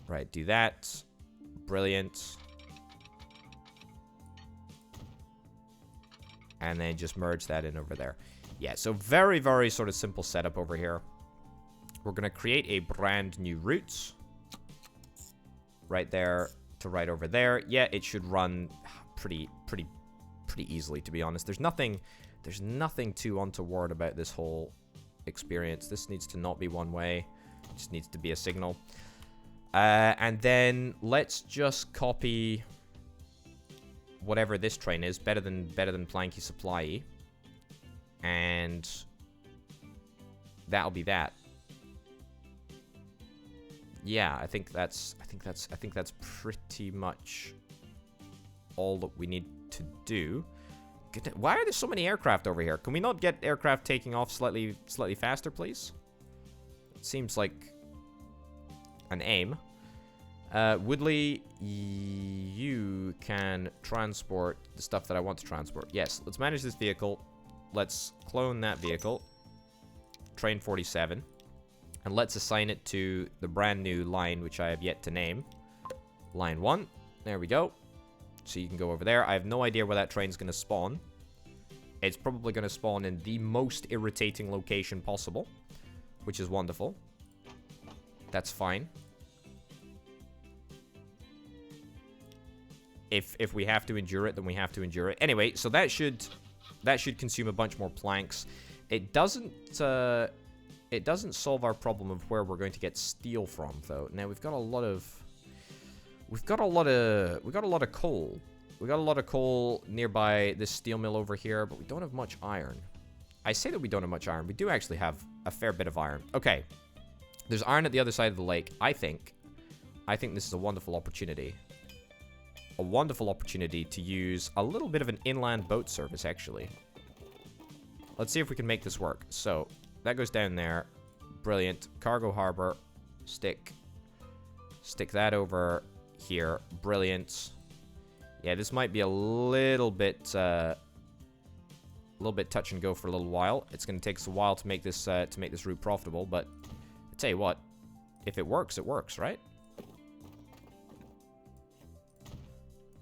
Right, do that. Brilliant. And then just merge that in over there. Yeah, so very, very sort of simple setup over here. We're going to create a brand new route. Right there to right over there. Yeah, it should run pretty easily, to be honest. There's nothing too untoward about this whole experience. This needs to not be one way. It just needs to be a signal. And then let's just copy whatever this train is. Better than Planky Supply. And that'll be that. Yeah, I think that's pretty much all that we need to do. Why are there so many aircraft over here? Can we not get aircraft taking off slightly faster, please? It seems like an aim. Woodley, you can transport the stuff that I want to transport. Yes, let's manage this vehicle. Let's clone that vehicle. Train 47. And let's assign it to the brand new line, which I have yet to name. Line 1. There we go. So you can go over there. I have no idea where that train's going to spawn. It's probably going to spawn in the most irritating location possible, which is wonderful. That's fine. If we have to endure it, then we have to endure it. Anyway, so that should consume a bunch more planks. It doesn't solve our problem of where we're going to get steel from, though. Now we've got a lot of coal. We got a lot of coal nearby this steel mill over here, but we don't have much iron. I say that we don't have much iron. We do actually have a fair bit of iron. Okay. There's iron at the other side of the lake. I think this is a wonderful opportunity. A wonderful opportunity to use a little bit of an inland boat service, actually. Let's see if we can make this work. So, that goes down there. Brilliant. Cargo harbor. Stick that over here. Brilliant. Yeah, this might be a little bit touch and go for a little while. It's going to take us a while to make this route profitable, but I tell you what, if it works, right?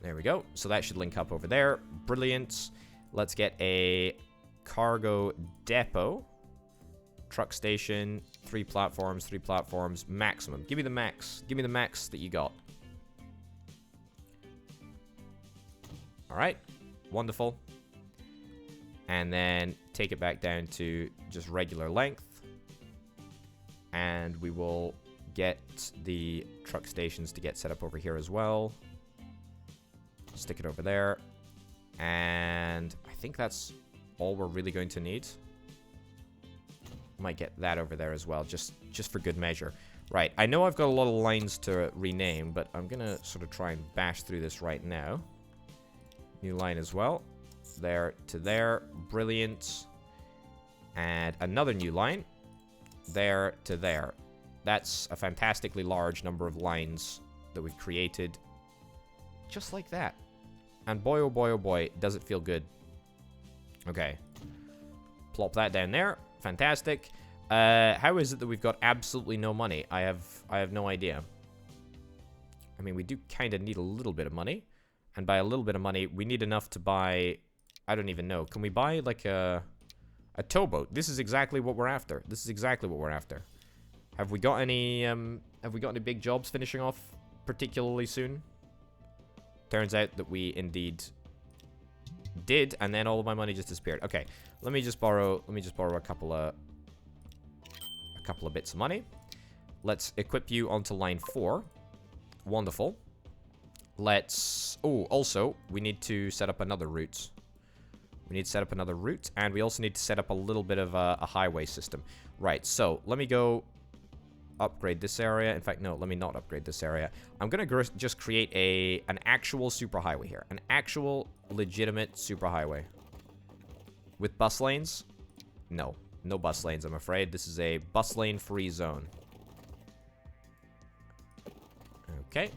There we go. So that should link up over there. Brilliant. Let's get a cargo depot. Truck station. 3 platforms. Maximum. Give me the max. Give me the max that you got. Alright. Wonderful. And then take it back down to just regular length. And we will get the truck stations to get set up over here as well. Stick it over there. And I think that's all we're really going to need. Might get that over there as well, just for good measure. Right, I know I've got a lot of lines to rename, but I'm going to sort of try and bash through this right now. New line as well. There to there. Brilliant. And another new line. There to there. That's a fantastically large number of lines that we've created. Just like that. And boy, oh boy, does it feel good. Okay. Plop that down there. Fantastic. How is it that we've got absolutely no money? I have no idea. I mean, we do kind of need a little bit of money. And by a little bit of money, we need enough to buy... I don't even know. Can we buy, like, a towboat? This is exactly what we're after. Have we got any big jobs finishing off particularly soon? Turns out that we indeed did, and then all of my money just disappeared. Okay, let me just borrow a couple of bits of money. Let's equip you onto line 4. Wonderful. Let's... Oh, also, we need to set up another route. And we also need to set up a little bit of a highway system. Right, so let me go upgrade this area. In fact, no, let me not upgrade this area. I'm going to just create an actual superhighway here. An actual, legitimate superhighway. With bus lanes? No. No bus lanes, I'm afraid. This is a bus lane-free zone. Okay.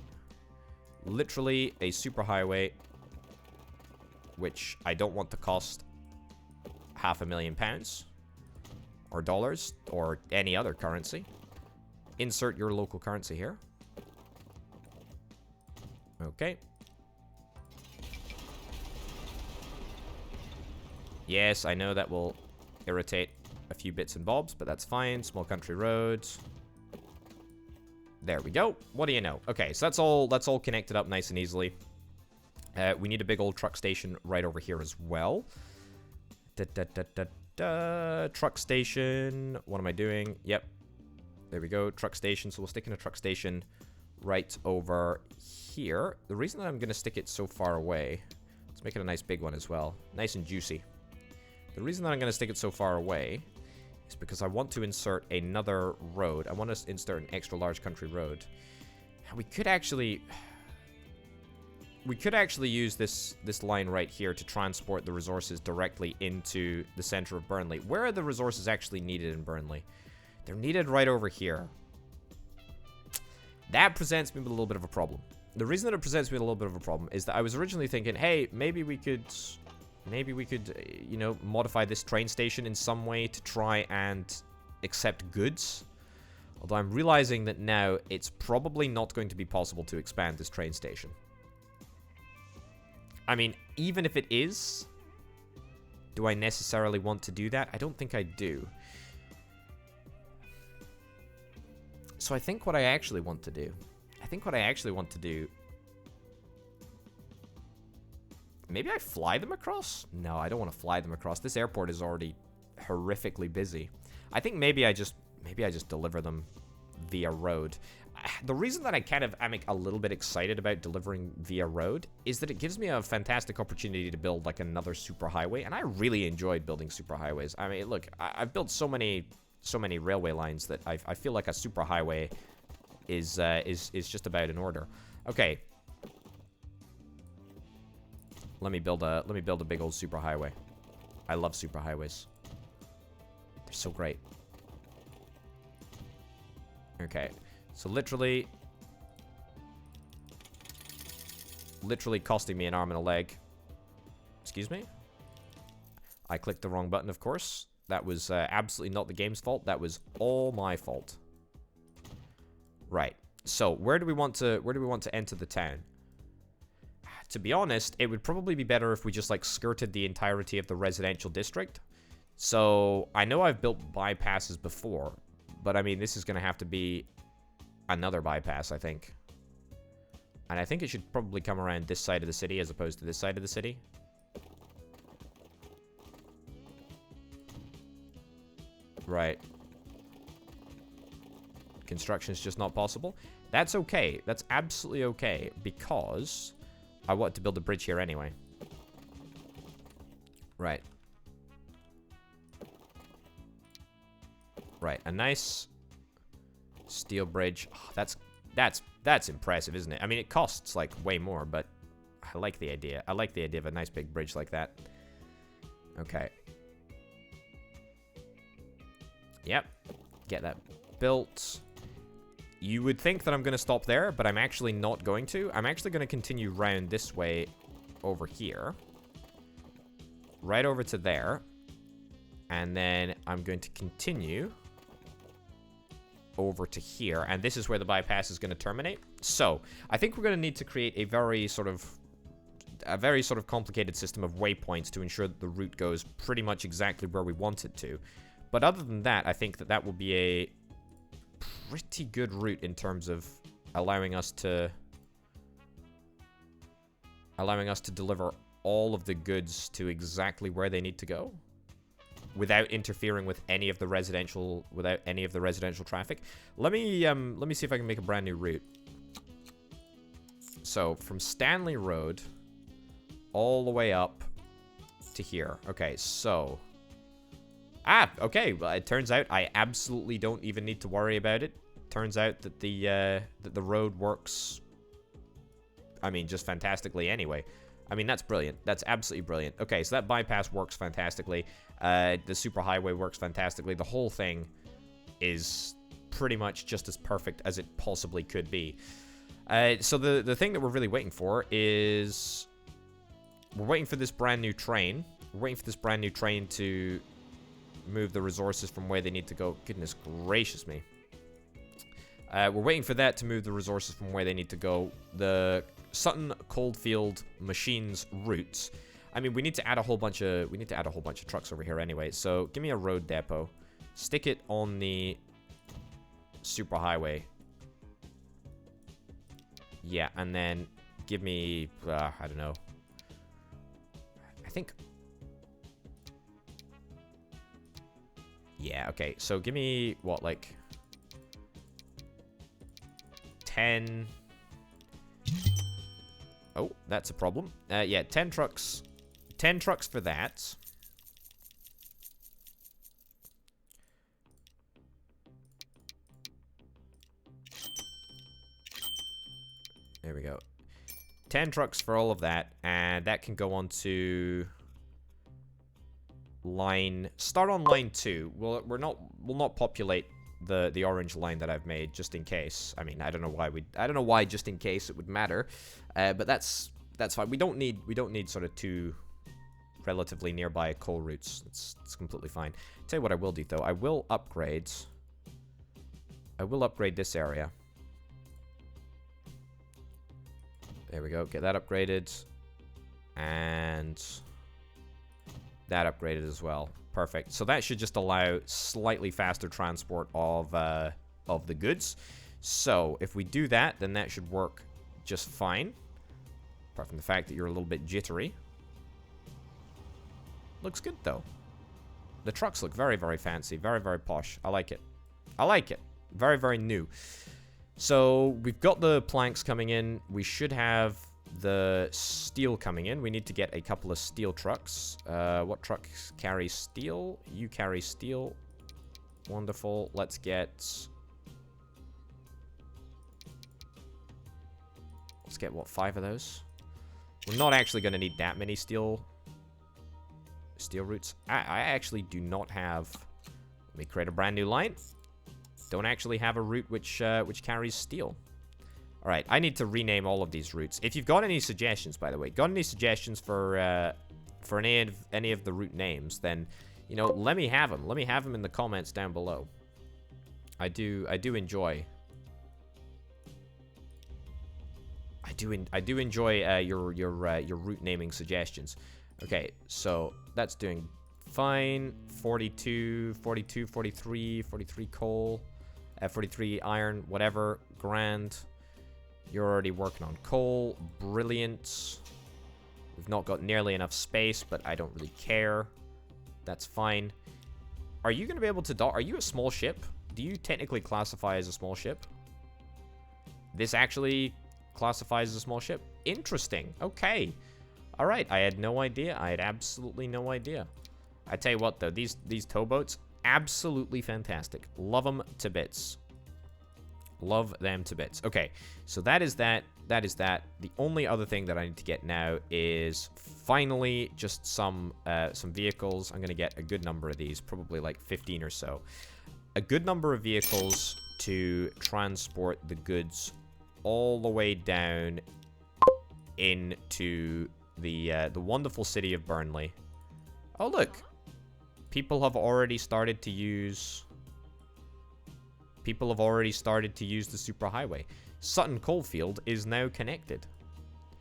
Literally a superhighway, which I don't want to cost £500,000 or dollars or any other currency. Insert your local currency here. Okay. Yes, I know that will irritate a few bits and bobs, but that's fine. Small country roads. There we go. What do you know? Okay, so that's all connected up nice and easily. We need a big old truck station right over here as well. Truck station. What am I doing? Yep. There we go. Truck station. So we'll stick in a truck station right over here. The reason that I'm going to stick it so far away... Let's make it a nice big one as well. Nice and juicy. The reason that I'm going to stick it so far away is because I want to insert another road. I want to insert an extra large country road. And we could actually use this line right here to transport the resources directly into the center of Burnley. Where are the resources actually needed in Burnley? They're needed right over here. That presents me with a little bit of a problem. The reason that it presents me with a little bit of a problem is that I was originally thinking, hey, maybe we could, you know, modify this train station in some way to try and accept goods. Although I'm realizing that now it's probably not going to be possible to expand this train station. I mean, even if it is, do I necessarily want to do that? I don't think I do. So I think what I actually want to do... Maybe I fly them across? No, I don't want to fly them across. This airport is already horrifically busy. I think maybe I just deliver them via road. The reason that I kind of am a little bit excited about delivering via road is that it gives me a fantastic opportunity to build like another superhighway, and I really enjoyed building superhighways. I mean, look, I've built so many railway lines that I feel like a superhighway is just about in order. Okay. Let me build a big old superhighway. I love superhighways. They're so great. Okay. So literally costing me an arm and a leg. Excuse me? I clicked the wrong button, of course. That was absolutely not the game's fault. That was all my fault. Right. So where do we want to enter the town? To be honest, it would probably be better if we just like skirted the entirety of the residential district. So I know I've built bypasses before, but I mean this is gonna have to be another bypass, I think. And I think it should probably come around this side of the city as opposed to this side of the city. Right. Construction's just not possible. That's okay. That's absolutely okay, because I want to build a bridge here anyway. Right. Right, a nice steel bridge. Oh, that's impressive, isn't it? I mean, it costs like way more, but I like the idea. I like the idea of a nice big bridge like that. Okay. Yep. Get that built. You would think that I'm going to stop there, but I'm actually not going to. I'm actually going to continue round this way over here. Right over to there. And then I'm going to continue over to here, and this is where the bypass is going to terminate. So I think we're going to need to create a very sort of complicated system of waypoints to ensure that the route goes pretty much exactly where we want it to. But other than that, I think that will be a pretty good route in terms of allowing us to deliver all of the goods to exactly where they need to go, without interfering with any of the residential traffic. Let me see if I can make a brand new route. So from Stanley Road all the way up to here. Okay, so okay, well, it turns out I absolutely don't even need to worry about it. Turns out that the road works, I mean, just fantastically anyway. I mean, that's brilliant. That's absolutely brilliant. Okay, so that bypass works fantastically. The superhighway works fantastically. The whole thing is pretty much just as perfect as it possibly could be. So the thing that we're really waiting for is we're waiting for this brand new train. We're waiting for this brand new train to move the resources from where they need to go. Goodness gracious me. We're waiting for that to move the resources from where they need to go. The Sutton Coldfield Machines routes. I mean, we need to add a whole bunch of trucks over here anyway. So give me a road depot. Stick it on the superhighway. Yeah, and then give me I don't know. I think. Yeah, okay. So give me what, like 10. Oh, that's a problem. Yeah, 10 trucks. 10 trucks for that. There we go. 10 trucks for all of that, and that can go on to line. Start on line 2. We'll not populate the orange line that I've made just in case. I mean, I don't know why just in case it would matter, but that's fine. We don't need sort of two relatively nearby coal routes. It's completely fine. Tell you what I will do though. I will upgrade this area. There we go. Get that upgraded, and that upgraded as well. Perfect. So that should just allow slightly faster transport of the goods. So if we do that, then that should work just fine. Apart from the fact that you're a little bit jittery. Looks good, though. The trucks look very, very fancy. Very, very posh. I like it. I like it. Very, very new. So, we've got the planks coming in. We should have the steel coming in. We need to get a couple of steel trucks. What trucks carry steel? You carry steel. Wonderful. Let's get... what, 5 of those? We're not actually going to need that many steel routes. I actually do not have... Let me create a brand new line. Don't actually have a route which carries steel. All right, I need to rename all of these routes. If you've got any suggestions, by the way, got any suggestions for any of the route names, then, you know, let me have them. Let me have them in the comments down below. I do enjoy. I do enjoy your route naming suggestions. Okay, so that's doing fine. 42, 43 coal, 43 iron, whatever. Grand. You're already working on coal. Brilliant. We've not got nearly enough space, but I don't really care. That's fine. Are you going to be able to dock? Are you a small ship? Do you technically classify as a small ship? This actually classifies as a small ship. Interesting. Okay. All right. I had no idea. I had absolutely no idea. I tell you what, though. These towboats, absolutely fantastic. Love them to bits. Love them to bits. Okay, so that is that. That is that. The only other thing that I need to get now is finally just some vehicles. I'm going to get a good number of these, probably like 15 or so. A good number of vehicles to transport the goods all the way down into the wonderful city of Burnley. Oh, look. People have already started to use... People have already started to use the superhighway. Sutton Coalfield is now connected.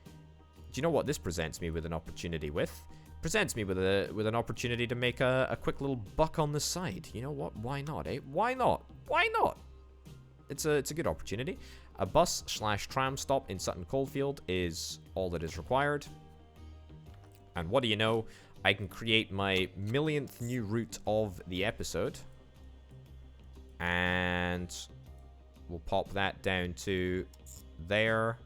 Do you know what this presents me with an opportunity with? Presents me with an opportunity to make a quick little buck on the side. You know what? Why not, eh? Why not? Why not? It's a good opportunity. A bus/tram stop in Sutton Coalfield is all that is required. And what do you know? I can create my millionth new route of the episode. And we'll pop that down to there.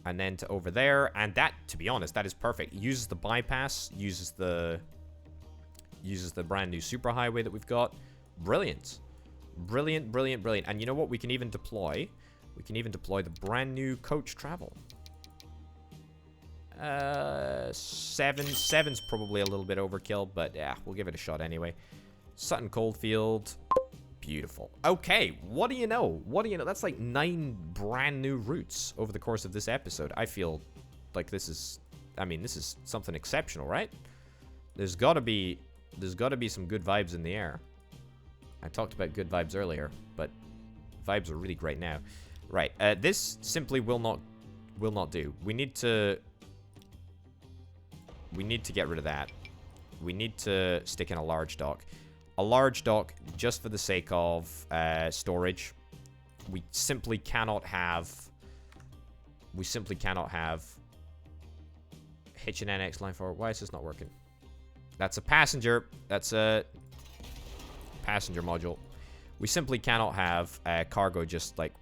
And then to over there. And that, to be honest, that is perfect. It uses the bypass. Uses the brand new superhighway that we've got. Brilliant. Brilliant, brilliant, brilliant. And you know what? We can even deploy. We can even deploy the brand new coach travel. 7's probably a little bit overkill, but yeah, we'll give it a shot anyway. Sutton Coalfield. Beautiful. Okay, what do you know? What do you know? That's like 9 brand new routes over the course of this episode. I feel like this is, I mean, this is something exceptional, right? There's gotta be some good vibes in the air. I talked about good vibes earlier, but vibes are really great now. Right, this simply will not do. We need to get rid of that. We need to stick in a large dock. A large dock just for the sake of storage. We simply cannot have hitch and NX line forward. Why is this not working? That's a passenger. That's a passenger module. We simply cannot have cargo just like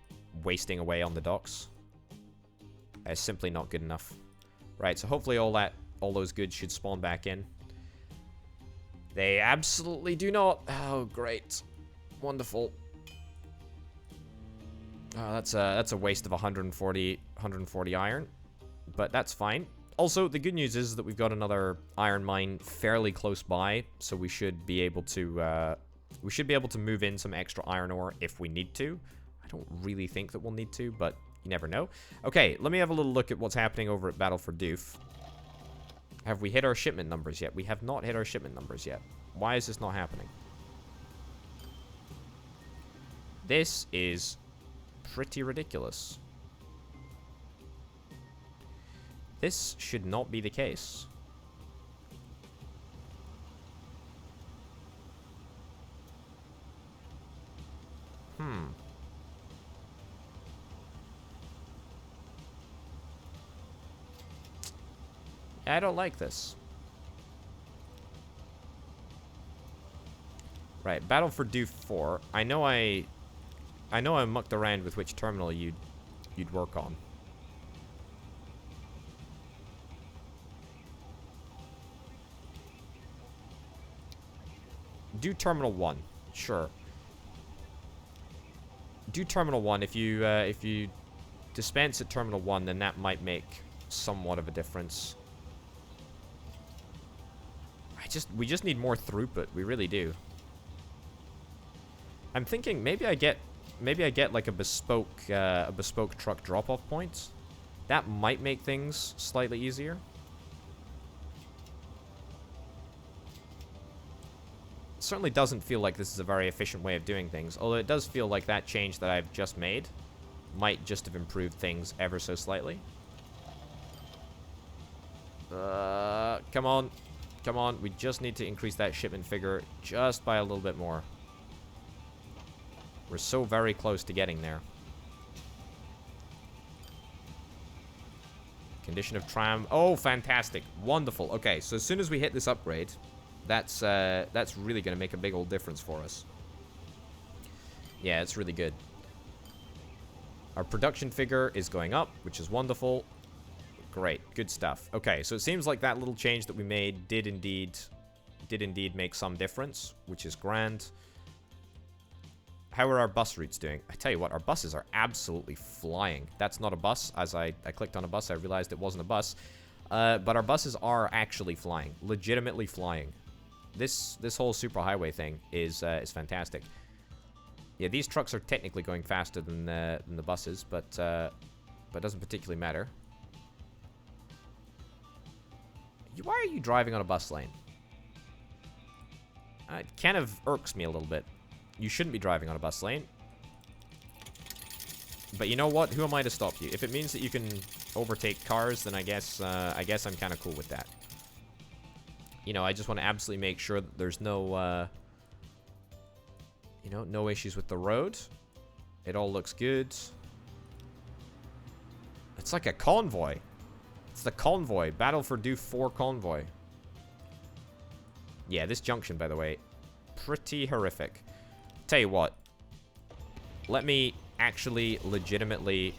wasting away on the docks. It's simply not good enough. Right, so hopefully all those goods should spawn back in. They absolutely do not. Oh, great. Wonderful. Oh, that's a waste of 140 iron, but that's fine. Also, the good news is that we've got another iron mine fairly close by, so we should be able to move in some extra iron ore if we need to. I don't really think that we'll need to, but you never know. Okay, let me have a little look at what's happening over at Battle for Doof. Have we hit our shipment numbers yet? We have not hit our shipment numbers yet. Why is this not happening? This is pretty ridiculous. This should not be the case. I don't like this. Right, battle for due 4. I know I mucked around with which terminal you'd work on. Do terminal 1. Sure. Do terminal 1. If you dispense at terminal 1, then that might make somewhat of a difference. We just need more throughput. We really do. I'm thinking maybe I get like a bespoke truck drop-off point. That might make things slightly easier. It certainly doesn't feel like this is a very efficient way of doing things, although it does feel like that change that I've just made might just have improved things ever so slightly. Come on. Come on. We just need to increase that shipment figure just by a little bit more. We're so very close to getting there. Condition of tram. Oh, fantastic. Wonderful. Okay, so as soon as we hit this upgrade, that's really going to make a big old difference for us. Yeah, it's really good. Our production figure is going up, which is wonderful. Great. Good stuff. Okay, so it seems like that little change that we made did indeed make some difference, which is grand. How are our bus routes doing? I tell you what, our buses are absolutely flying. That's not a bus. As I clicked on a bus, I realized it wasn't a bus. But our buses are actually flying. Legitimately flying. This whole superhighway thing is fantastic. Yeah, these trucks are technically going faster than the buses, but it doesn't particularly matter. Why are you driving on a bus lane? It kind of irks me a little bit. You shouldn't be driving on a bus lane. But you know what? Who am I to stop you? If it means that you can overtake cars, then I guess I'm kind of cool with that. You know, I just want to absolutely make sure that there's no, no issues with the road. It all looks good. It's like a convoy. It's the convoy. Battle for due 4 convoy. Yeah, this junction, by the way, pretty horrific. Tell you what. Let me actually legitimately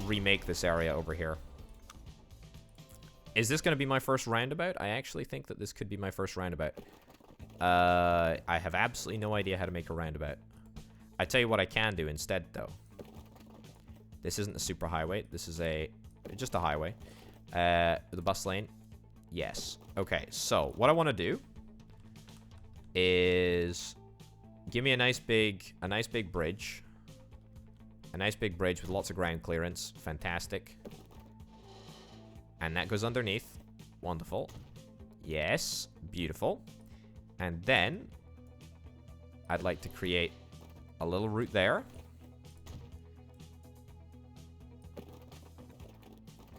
remake this area over here. Is this going to be my first roundabout? I actually think that this could be my first roundabout. I have absolutely no idea how to make a roundabout. I tell you what I can do instead, though. This isn't a super highway. This is just a highway. The bus lane. Yes. Okay, so what I want to do is give me a nice big bridge. A nice big bridge with lots of ground clearance. Fantastic. And that goes underneath. Wonderful. Yes. Beautiful. And then I'd like to create a little route there.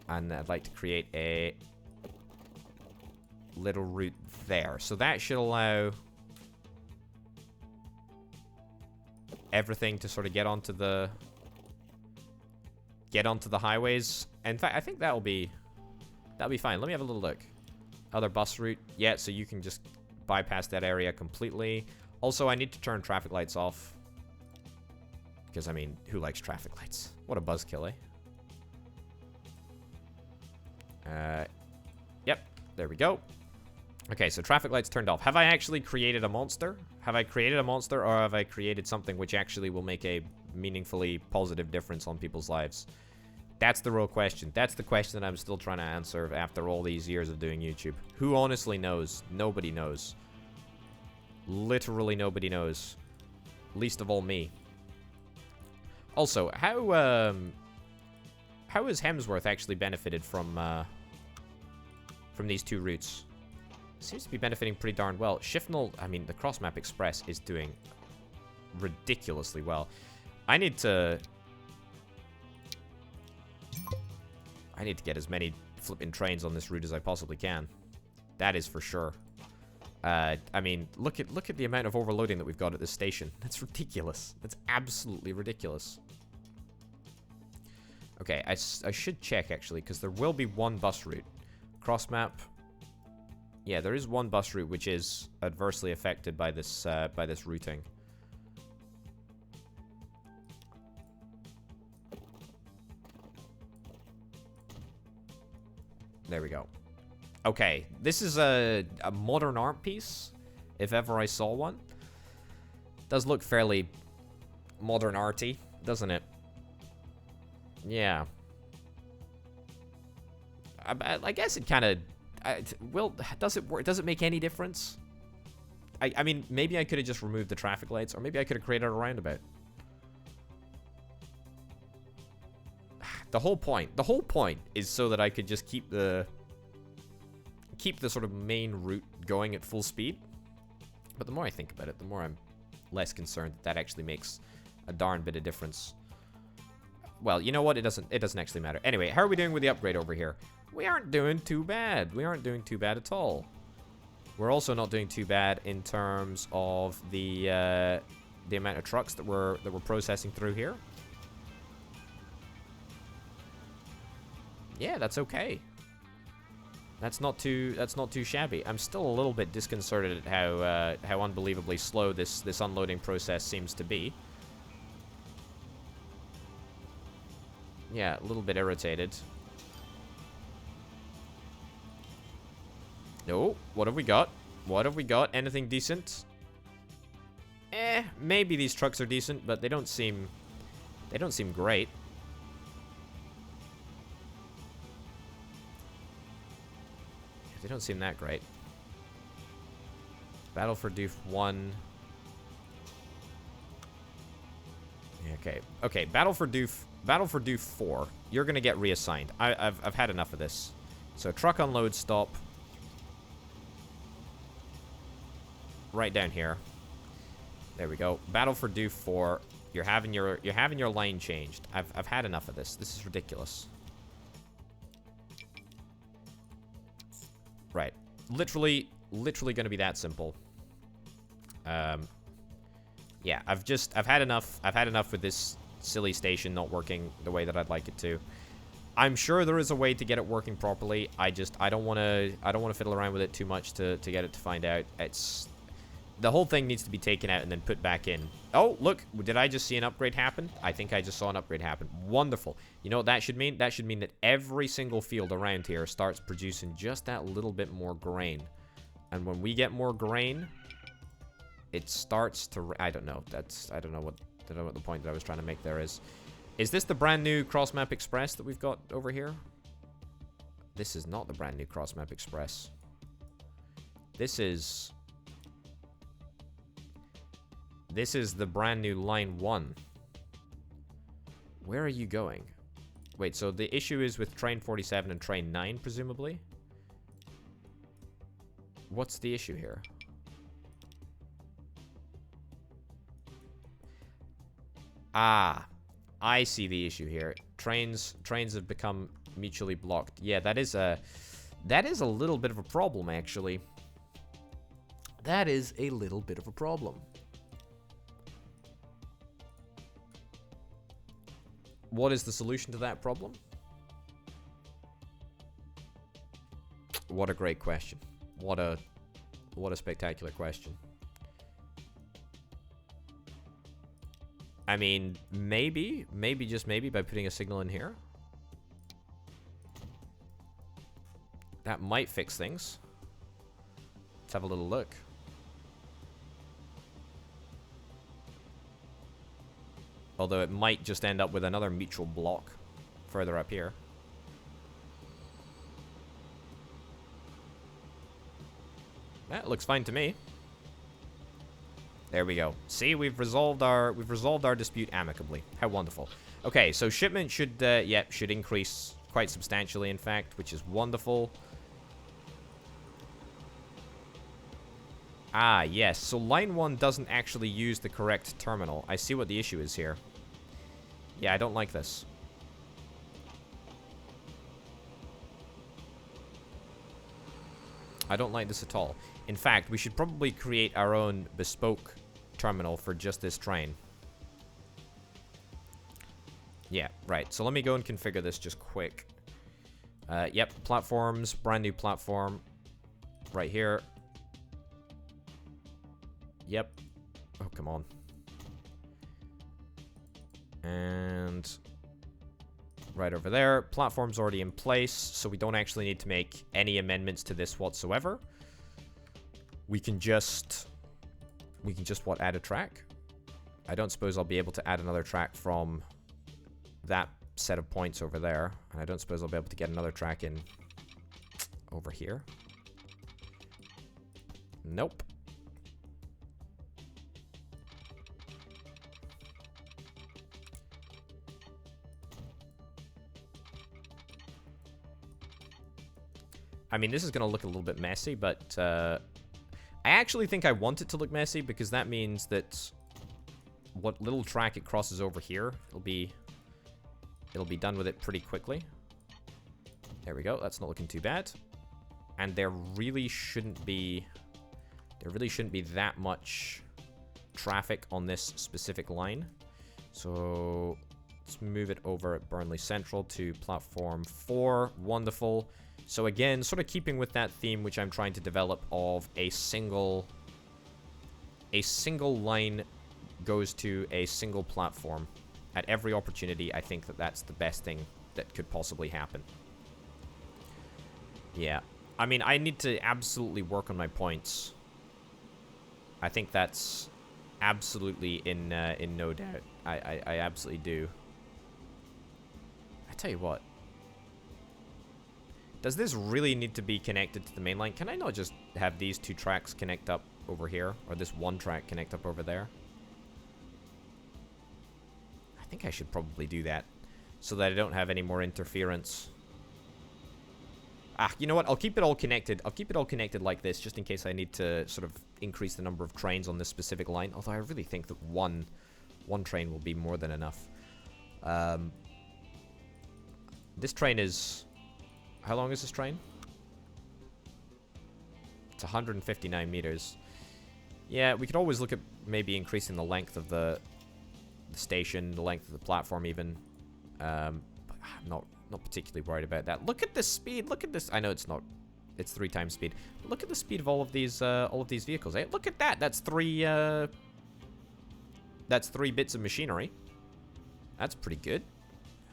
And I'd like to create a little route there. So that should allow everything to sort of get onto the highways. In fact, I think that'll be fine. Let me have a little look. Other bus route. Yeah, so you can just bypass that area completely. Also, I need to turn traffic lights off. Because, I mean, who likes traffic lights? What a buzzkill, eh? Yep, there we go. Okay, so traffic lights turned off. Have I actually created a monster? Have I created a monster, or have I created something which actually will make a meaningfully positive difference on people's lives? That's the real question. That's the question that I'm still trying to answer after all these years of doing YouTube. Who honestly knows? Nobody knows. Literally nobody knows. Least of all me. Also, how has Hemsworth actually benefited from these two routes? Seems to be benefiting pretty darn well. Shifnal, I mean, the Cross-Map Express is doing ridiculously well. I need to get as many flipping trains on this route as I possibly can. That is for sure. I mean, look at the amount of overloading that we've got at this station. That's ridiculous. That's absolutely ridiculous. Okay, I should check, actually, because there will be one bus route. Cross-map. Yeah, there is one bus route which is adversely affected by this routing. There we go. Okay, this is a modern art piece, if ever I saw one. Does look fairly modern arty, doesn't it? Yeah. I guess it kind of... well, does it work? Does it make any difference? I mean, maybe I could have just removed the traffic lights, or maybe I could have created a roundabout. The whole point is so that I could just keep the sort of main route going at full speed. But the more I think about it, the more I'm less concerned that actually makes a darn bit of difference. Well, you know what? It doesn't actually matter. Anyway, how are we doing with the upgrade over here? We aren't doing too bad. We aren't doing too bad at all. We're also not doing too bad in terms of the amount of trucks that we're processing through here. Yeah, that's okay. That's not too shabby. I'm still a little bit disconcerted at how unbelievably slow this unloading process seems to be. Yeah, a little bit irritated. No, what have we got? What have we got? Anything decent? Maybe these trucks are decent, but they don't seem great. They don't seem that great. Battle for Doof 1. Okay. Okay, Battle for Doof 4. You're gonna get reassigned. I've had enough of this. So truck unload stop. Right down here. There we go. Battle for Doof 4. You're having your line changed. I've had enough of this. This is ridiculous. Right. Literally gonna be that simple. Yeah, I've had enough. I've had enough with this silly station not working the way that I'd like it to. I'm sure there is a way to get it working properly. I don't want to fiddle around with it too much to get it to find out. The whole thing needs to be taken out and then put back in. Oh, look, did I just see an upgrade happen? I think I just saw an upgrade happen. Wonderful. You know what that should mean? That should mean that every single field around here starts producing just that little bit more grain. And when we get more grain, it starts to... I don't know. I don't know what the point that I was trying to make there is. Is this the brand new Cross Map Express that we've got over here? This is not the brand new Cross Map Express. This is the brand new Line 1. Where are you going? Wait, so the issue is with Train 47 and Train 9, presumably? What's the issue here? Ah, I see the issue here. Trains have become mutually blocked. Yeah, that is a little bit of a problem, actually. That is a little bit of a problem. What is the solution to that problem? What a great question. What a spectacular question. I mean, maybe just maybe by putting a signal in here. That might fix things. Let's have a little look. Although it might just end up with another mutual block further up here. That looks fine to me. There we go. See, we've resolved our dispute amicably. How wonderful. Okay, so shipment should should increase quite substantially, in fact, which is wonderful. Ah, yes. So line 1 doesn't actually use the correct terminal. I see what the issue is here. Yeah, I don't like this. I don't like this at all. In fact, we should probably create our own bespoke terminal for just this train. Yeah, right. So let me go and configure this just quick. Yep, platforms, brand new platform. right here. Yep. Oh, come on. And right over there. Platform's already in place, so we don't actually need to make any amendments to this whatsoever. We can just what, add a track? I don't suppose I'll be able to add another track from that set of points over there. And I don't suppose I'll be able to get another track in over here. Nope. I mean, this is going to look a little bit messy, but I actually think I want it to look messy because that means that what little track it crosses over here, it'll be done with it pretty quickly. There we go. That's not looking too bad. And there really shouldn't be that much traffic on this specific line. So let's move it over at Burnley Central to platform 4. Wonderful. So again, sort of keeping with that theme which I'm trying to develop of a single line goes to a single platform. At every opportunity, I think that that's the best thing that could possibly happen. Yeah. I mean, I need to absolutely work on my points. I think that's absolutely in no doubt. I absolutely do. I tell you what. Does this really need to be connected to the main line? Can I not just have these 2 tracks connect up over here? Or this 1 track connect up over there? I think I should probably do that. So that I don't have any more interference. Ah, you know what? I'll keep it all connected. I'll keep it all connected like this, just in case I need to sort of increase the number of trains on this specific line. Although I really think that one train will be more than enough. This train is... How long is this train? It's 159 meters. Yeah, we could always look at maybe increasing the length of the station, the length of the platform even. But I'm not particularly worried about that. Look at this speed. Look at this. I know it's not. It's 3 times speed. But look at the speed of all of these vehicles. Eh? Look at that. That's 3. That's 3 bits of machinery. That's pretty good.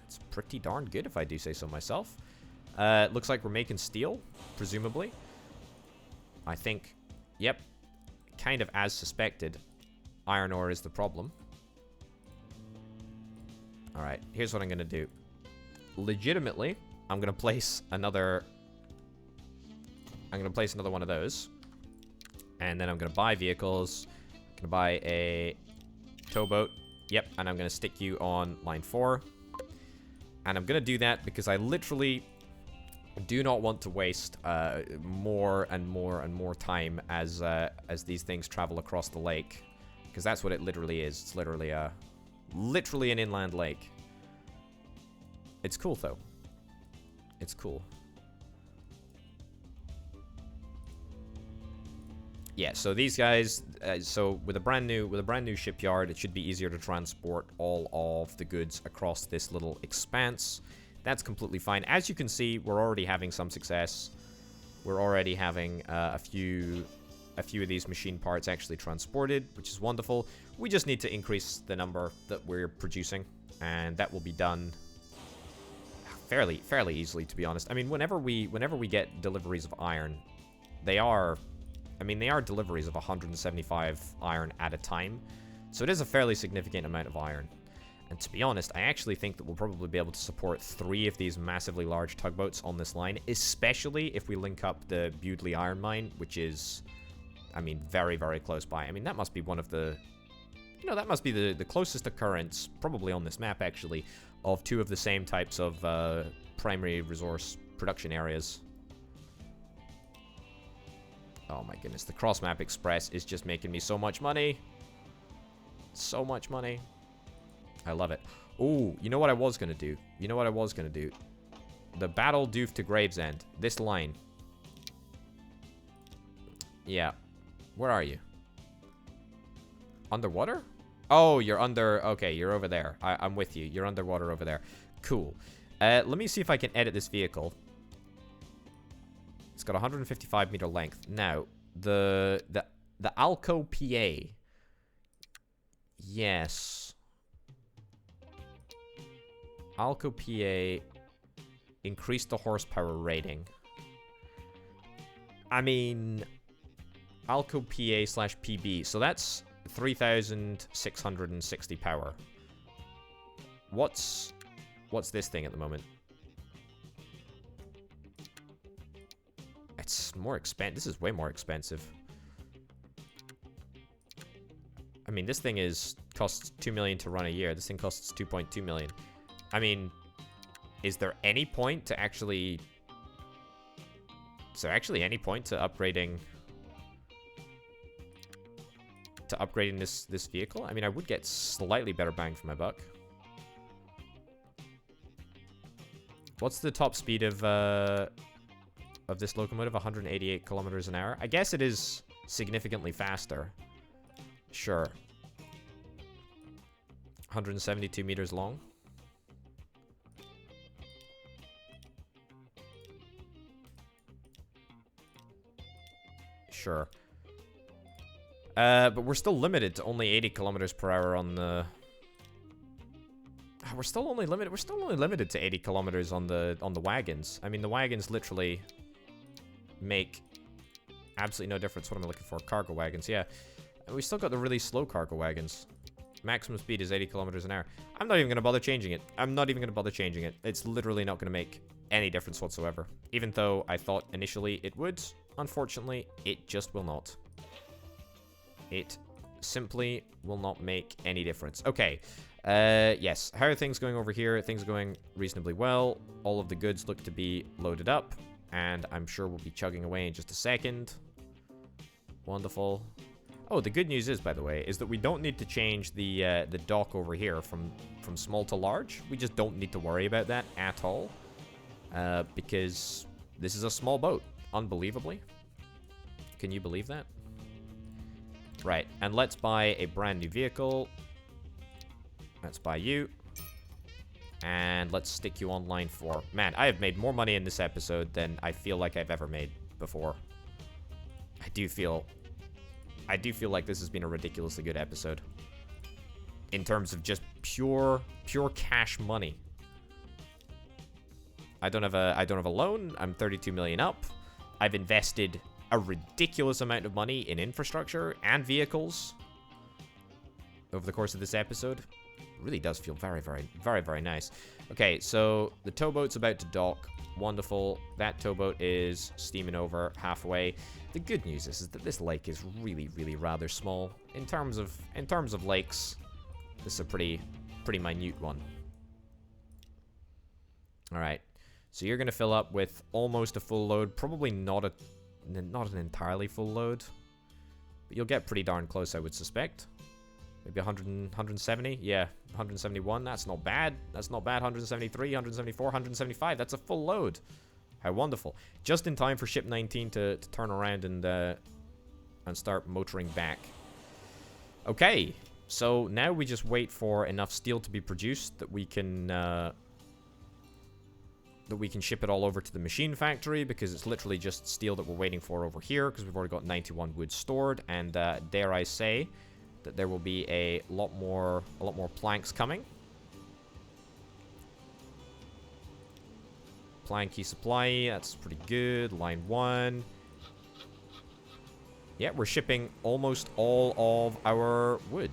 That's pretty darn good, if I do say so myself. Looks like we're making steel, presumably. I think, yep, kind of as suspected, iron ore is the problem. Alright, here's what I'm going to do. Legitimately, I'm going to place another... I'm going to place another one of those. And then I'm going to buy vehicles. I'm going to buy a towboat. Yep, and I'm going to stick you on line 4. And I'm going to do that because I literally... do not want to waste more and more time as these things travel across the lake, because that's what it literally is. It's literally an inland lake. It's cool though. It's cool. Yeah. So these guys. So with a brand new shipyard, it should be easier to transport all of the goods across this little expanse. That's completely fine. As you can see, we're already having some success. We're already having a few of these machine parts actually transported, which is wonderful. We just need to increase the number that we're producing, and that will be done fairly easily, to be honest. I mean, whenever we get deliveries of iron, they are deliveries of 175 iron at a time. So it is a fairly significant amount of iron. And to be honest, I actually think that we'll probably be able to support 3 of these massively large tugboats on this line, especially if we link up the Burnley iron mine, which is, I mean, very, very close by. I mean, that must be one of the, that must be the closest occurrence, probably on this map, actually, of 2 of the same types of primary resource production areas. Oh my goodness, the Cross-Map Express is just making me so much money. So much money. I love it. Oh, you know what I was going to do? The Battle Doof to Gravesend. This line. Yeah. Where are you? Underwater? Oh, you're under... Okay, you're over there. I'm with you. You're underwater over there. Cool. Let me see if I can edit this vehicle. It's got 155 meter length. Now, the Alco PA. Yes. Alco PA increased the horsepower rating. I mean, Alco PA slash PB. So that's 3,660 power. What's this thing at the moment? It's more expensive. This is way more expensive. I mean, this thing costs 2 million to run a year. This thing costs 2.2 million. I mean, is there any point to actually... Is there actually any point to upgrading... this vehicle? I mean, I would get slightly better bang for my buck. What's the top speed of this locomotive? 188 kilometers an hour. I guess it is significantly faster. Sure. 172 meters long. Sure. But we're still limited to only 80 kilometers per hour on the... We're still only limited to 80 kilometers on the wagons. I mean, the wagons literally make absolutely no difference. What am I looking for? Cargo wagons, yeah. We still got the really slow cargo wagons. Maximum speed is 80 kilometers an hour. I'm not even going to bother changing it. It's literally not going to make any difference whatsoever. Even though I thought initially it would. Unfortunately, it just will not. It simply will not make any difference. Okay. Yes. How are things going over here? Things are going reasonably well. All of the goods look to be loaded up. And I'm sure we'll be chugging away in just a second. Wonderful. Oh, the good news is, by the way, is that we don't need to change the dock over here from small to large. We just don't need to worry about that at all. Because this is a small boat. Unbelievably. Can you believe that? Right. And let's buy a brand new vehicle. Let's buy you. And let's stick you on line 4. Man, I have made more money in this episode than I feel like I've ever made before. I do feel like this has been a ridiculously good episode. In terms of just pure cash money. I don't have a loan. I'm 32 million up. I've invested a ridiculous amount of money in infrastructure and vehicles over the course of this episode. It really does feel very, very, very, very nice. Okay, so the towboat's about to dock. Wonderful. That towboat is steaming over halfway. The good news is that this lake is really, really rather small. In terms of lakes, this is a pretty minute one. All right. So you're going to fill up with almost a full load. Probably not an entirely full load. But you'll get pretty darn close, I would suspect. Maybe 100, 170? Yeah, 171. That's not bad. That's not bad. 173, 174, 175. That's a full load. How wonderful. Just in time for ship 19 to turn around and start motoring back. Okay. So now we just wait for enough steel to be produced that we can ship it all over to the machine factory, because it's literally just steel that we're waiting for over here, because we've already got 91 wood stored, and dare I say that there will be a lot more planks coming. Planky supply, that's pretty good. Line 1. Yeah, we're shipping almost all of our wood.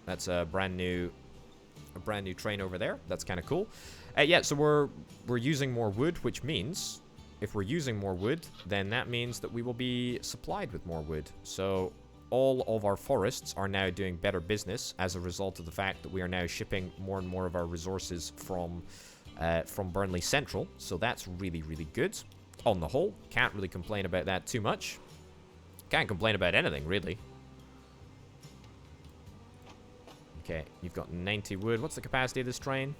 That's a brand new train over there. That's kind of cool. Yeah, so we're using more wood, which means if we're using more wood, then that means that we will be supplied with more wood. So all of our forests are now doing better business as a result of the fact that we are now shipping more and more of our resources from Burnley Central. So that's really, really good. On the whole, can't really complain about that too much. Can't complain about anything, really. Okay, you've got 90 wood. What's the capacity of this train?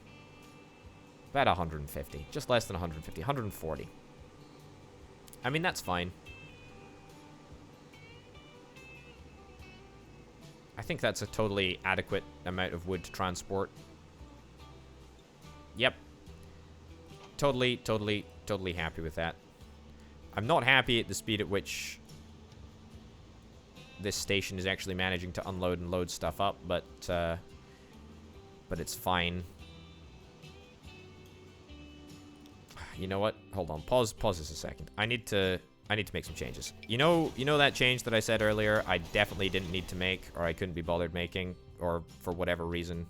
About 150. Just less than 150. 140. I mean, that's fine. I think that's a totally adequate amount of wood to transport. Yep. Totally happy with that. I'm not happy at the speed at which this station is actually managing to unload and load stuff up, but it's fine. You know what? Hold on. Pause this a second. I need to make some changes. You know that change that I said earlier I definitely didn't need to make, or I couldn't be bothered making, or for whatever reason.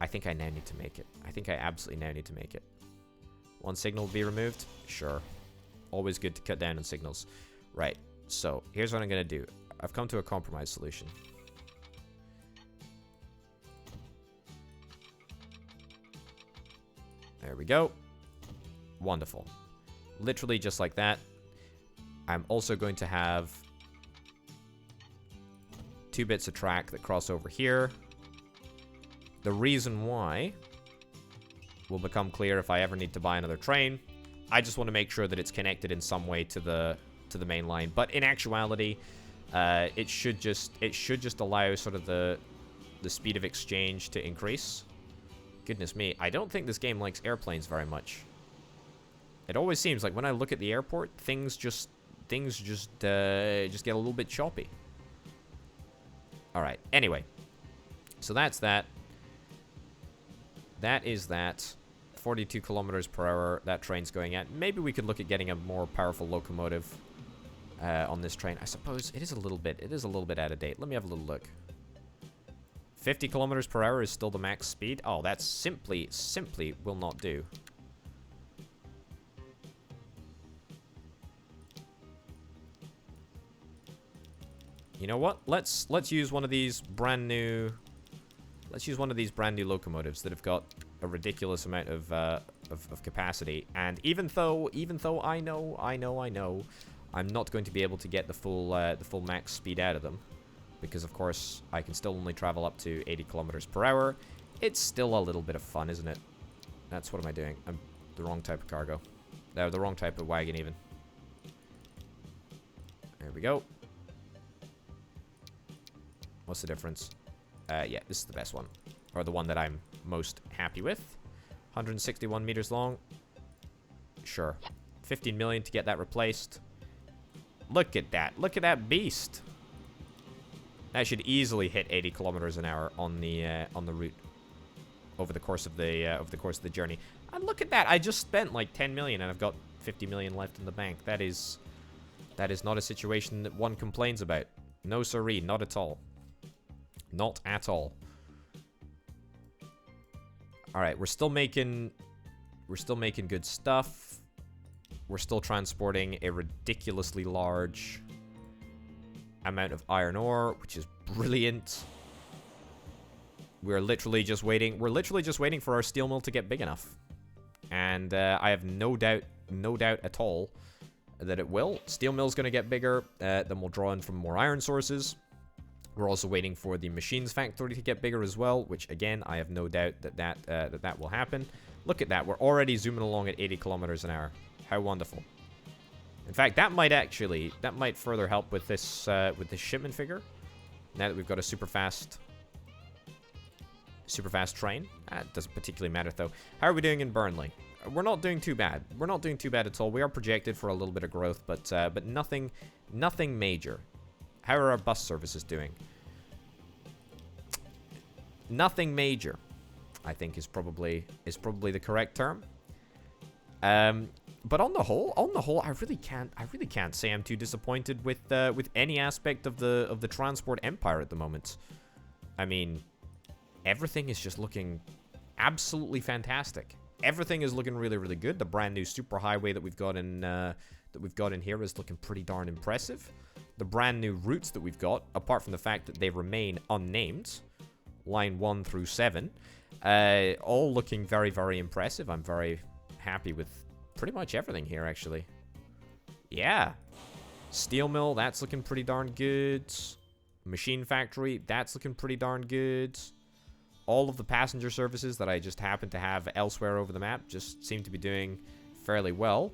I think I now need to make it. I think I absolutely now need to make it. One signal will be removed? Sure. Always good to cut down on signals. Right. So, here's what I'm going to do. I've come to a compromise solution. There we go. Wonderful. Literally just like that. I'm also going to have 2 bits of track that cross over here. The reason why will become clear if I ever need to buy another train. I just want to make sure that it's connected in some way to the main line. But in actuality, it should just allow sort of the speed of exchange to increase. Goodness me, I don't think this game likes airplanes very much. It always seems like when I look at the airport, things just get a little bit choppy. All right. Anyway, so that's that. That is that. 42 kilometers per hour that train's going at. Maybe we could look at getting a more powerful locomotive on this train. I suppose it is a little bit out of date. Let me have a little look. 50 kilometers per hour is still the max speed. Oh, that simply will not do. You know what? Let's use one of these brand new. Let's use one of these brand new locomotives that have got a ridiculous amount of capacity. And even though I know, I'm not going to be able to get the full max speed out of them, because of course I can still only travel up to 80 kilometers per hour. It's still a little bit of fun, isn't it? That's what am I doing? I'm the wrong type of cargo. No, the wrong type of wagon even. There we go. What's the difference? Yeah, this is the best one. Or the one that I'm most happy with. 161 meters long. Sure. 15 million to get that replaced. Look at that. Look at that beast. That should easily hit 80 kilometers an hour on the route over the course of the journey. And look at that. I just spent like 10 million and I've got 50 million left in the bank. That is not a situation that one complains about. No siree, not at all. Not at all. All right, we're still making good stuff. We're still transporting a ridiculously large amount of iron ore, which is brilliant. We're literally just waiting for our steel mill to get big enough. And I have no doubt at all that it will. Steel mill's going to get bigger, then we'll draw in from more iron sources. We're also waiting for the machines factory to get bigger as well, which again, I have no doubt that will happen. Look at that. We're already zooming along at 80 kilometers an hour. How wonderful. In fact, that might further help with this shipment figure. Now that we've got a super fast train. It doesn't particularly matter though. How are we doing in Burnley? We're not doing too bad. We're not doing too bad at all. We are projected for a little bit of growth, but nothing major. How are our bus services doing? Nothing major, I think is probably the correct term. But on the whole, I really can't say I'm too disappointed with any aspect of the transport empire at the moment. I mean, everything is just looking absolutely fantastic. Everything is looking really, really good. The brand new superhighway that we've got in here is looking pretty darn impressive. The brand new routes that we've got, apart from the fact that they remain unnamed, line 1 through 7, all looking very, very impressive. I'm very happy with pretty much everything here, actually. Yeah. Steel mill, that's looking pretty darn good. Machine factory, that's looking pretty darn good. All of the passenger services that I just happen to have elsewhere over the map just seem to be doing fairly well.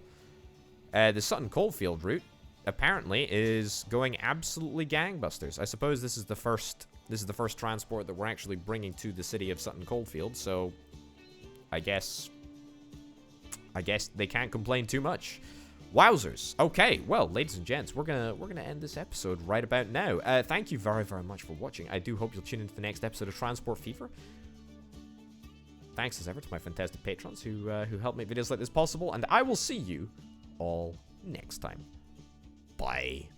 The Sutton Coldfield route apparently is going absolutely gangbusters. I suppose this is the first transport that we're actually bringing to the city of Sutton Coldfield, so I guess they can't complain too much. Wowzers. Okay, well, ladies and gents, we're gonna end this episode right about now. Thank you very, very much for watching. I do hope you'll tune into the next episode of Transport Fever. Thanks as ever to my fantastic patrons who help make videos like this possible, and I will see you all next time. Bye.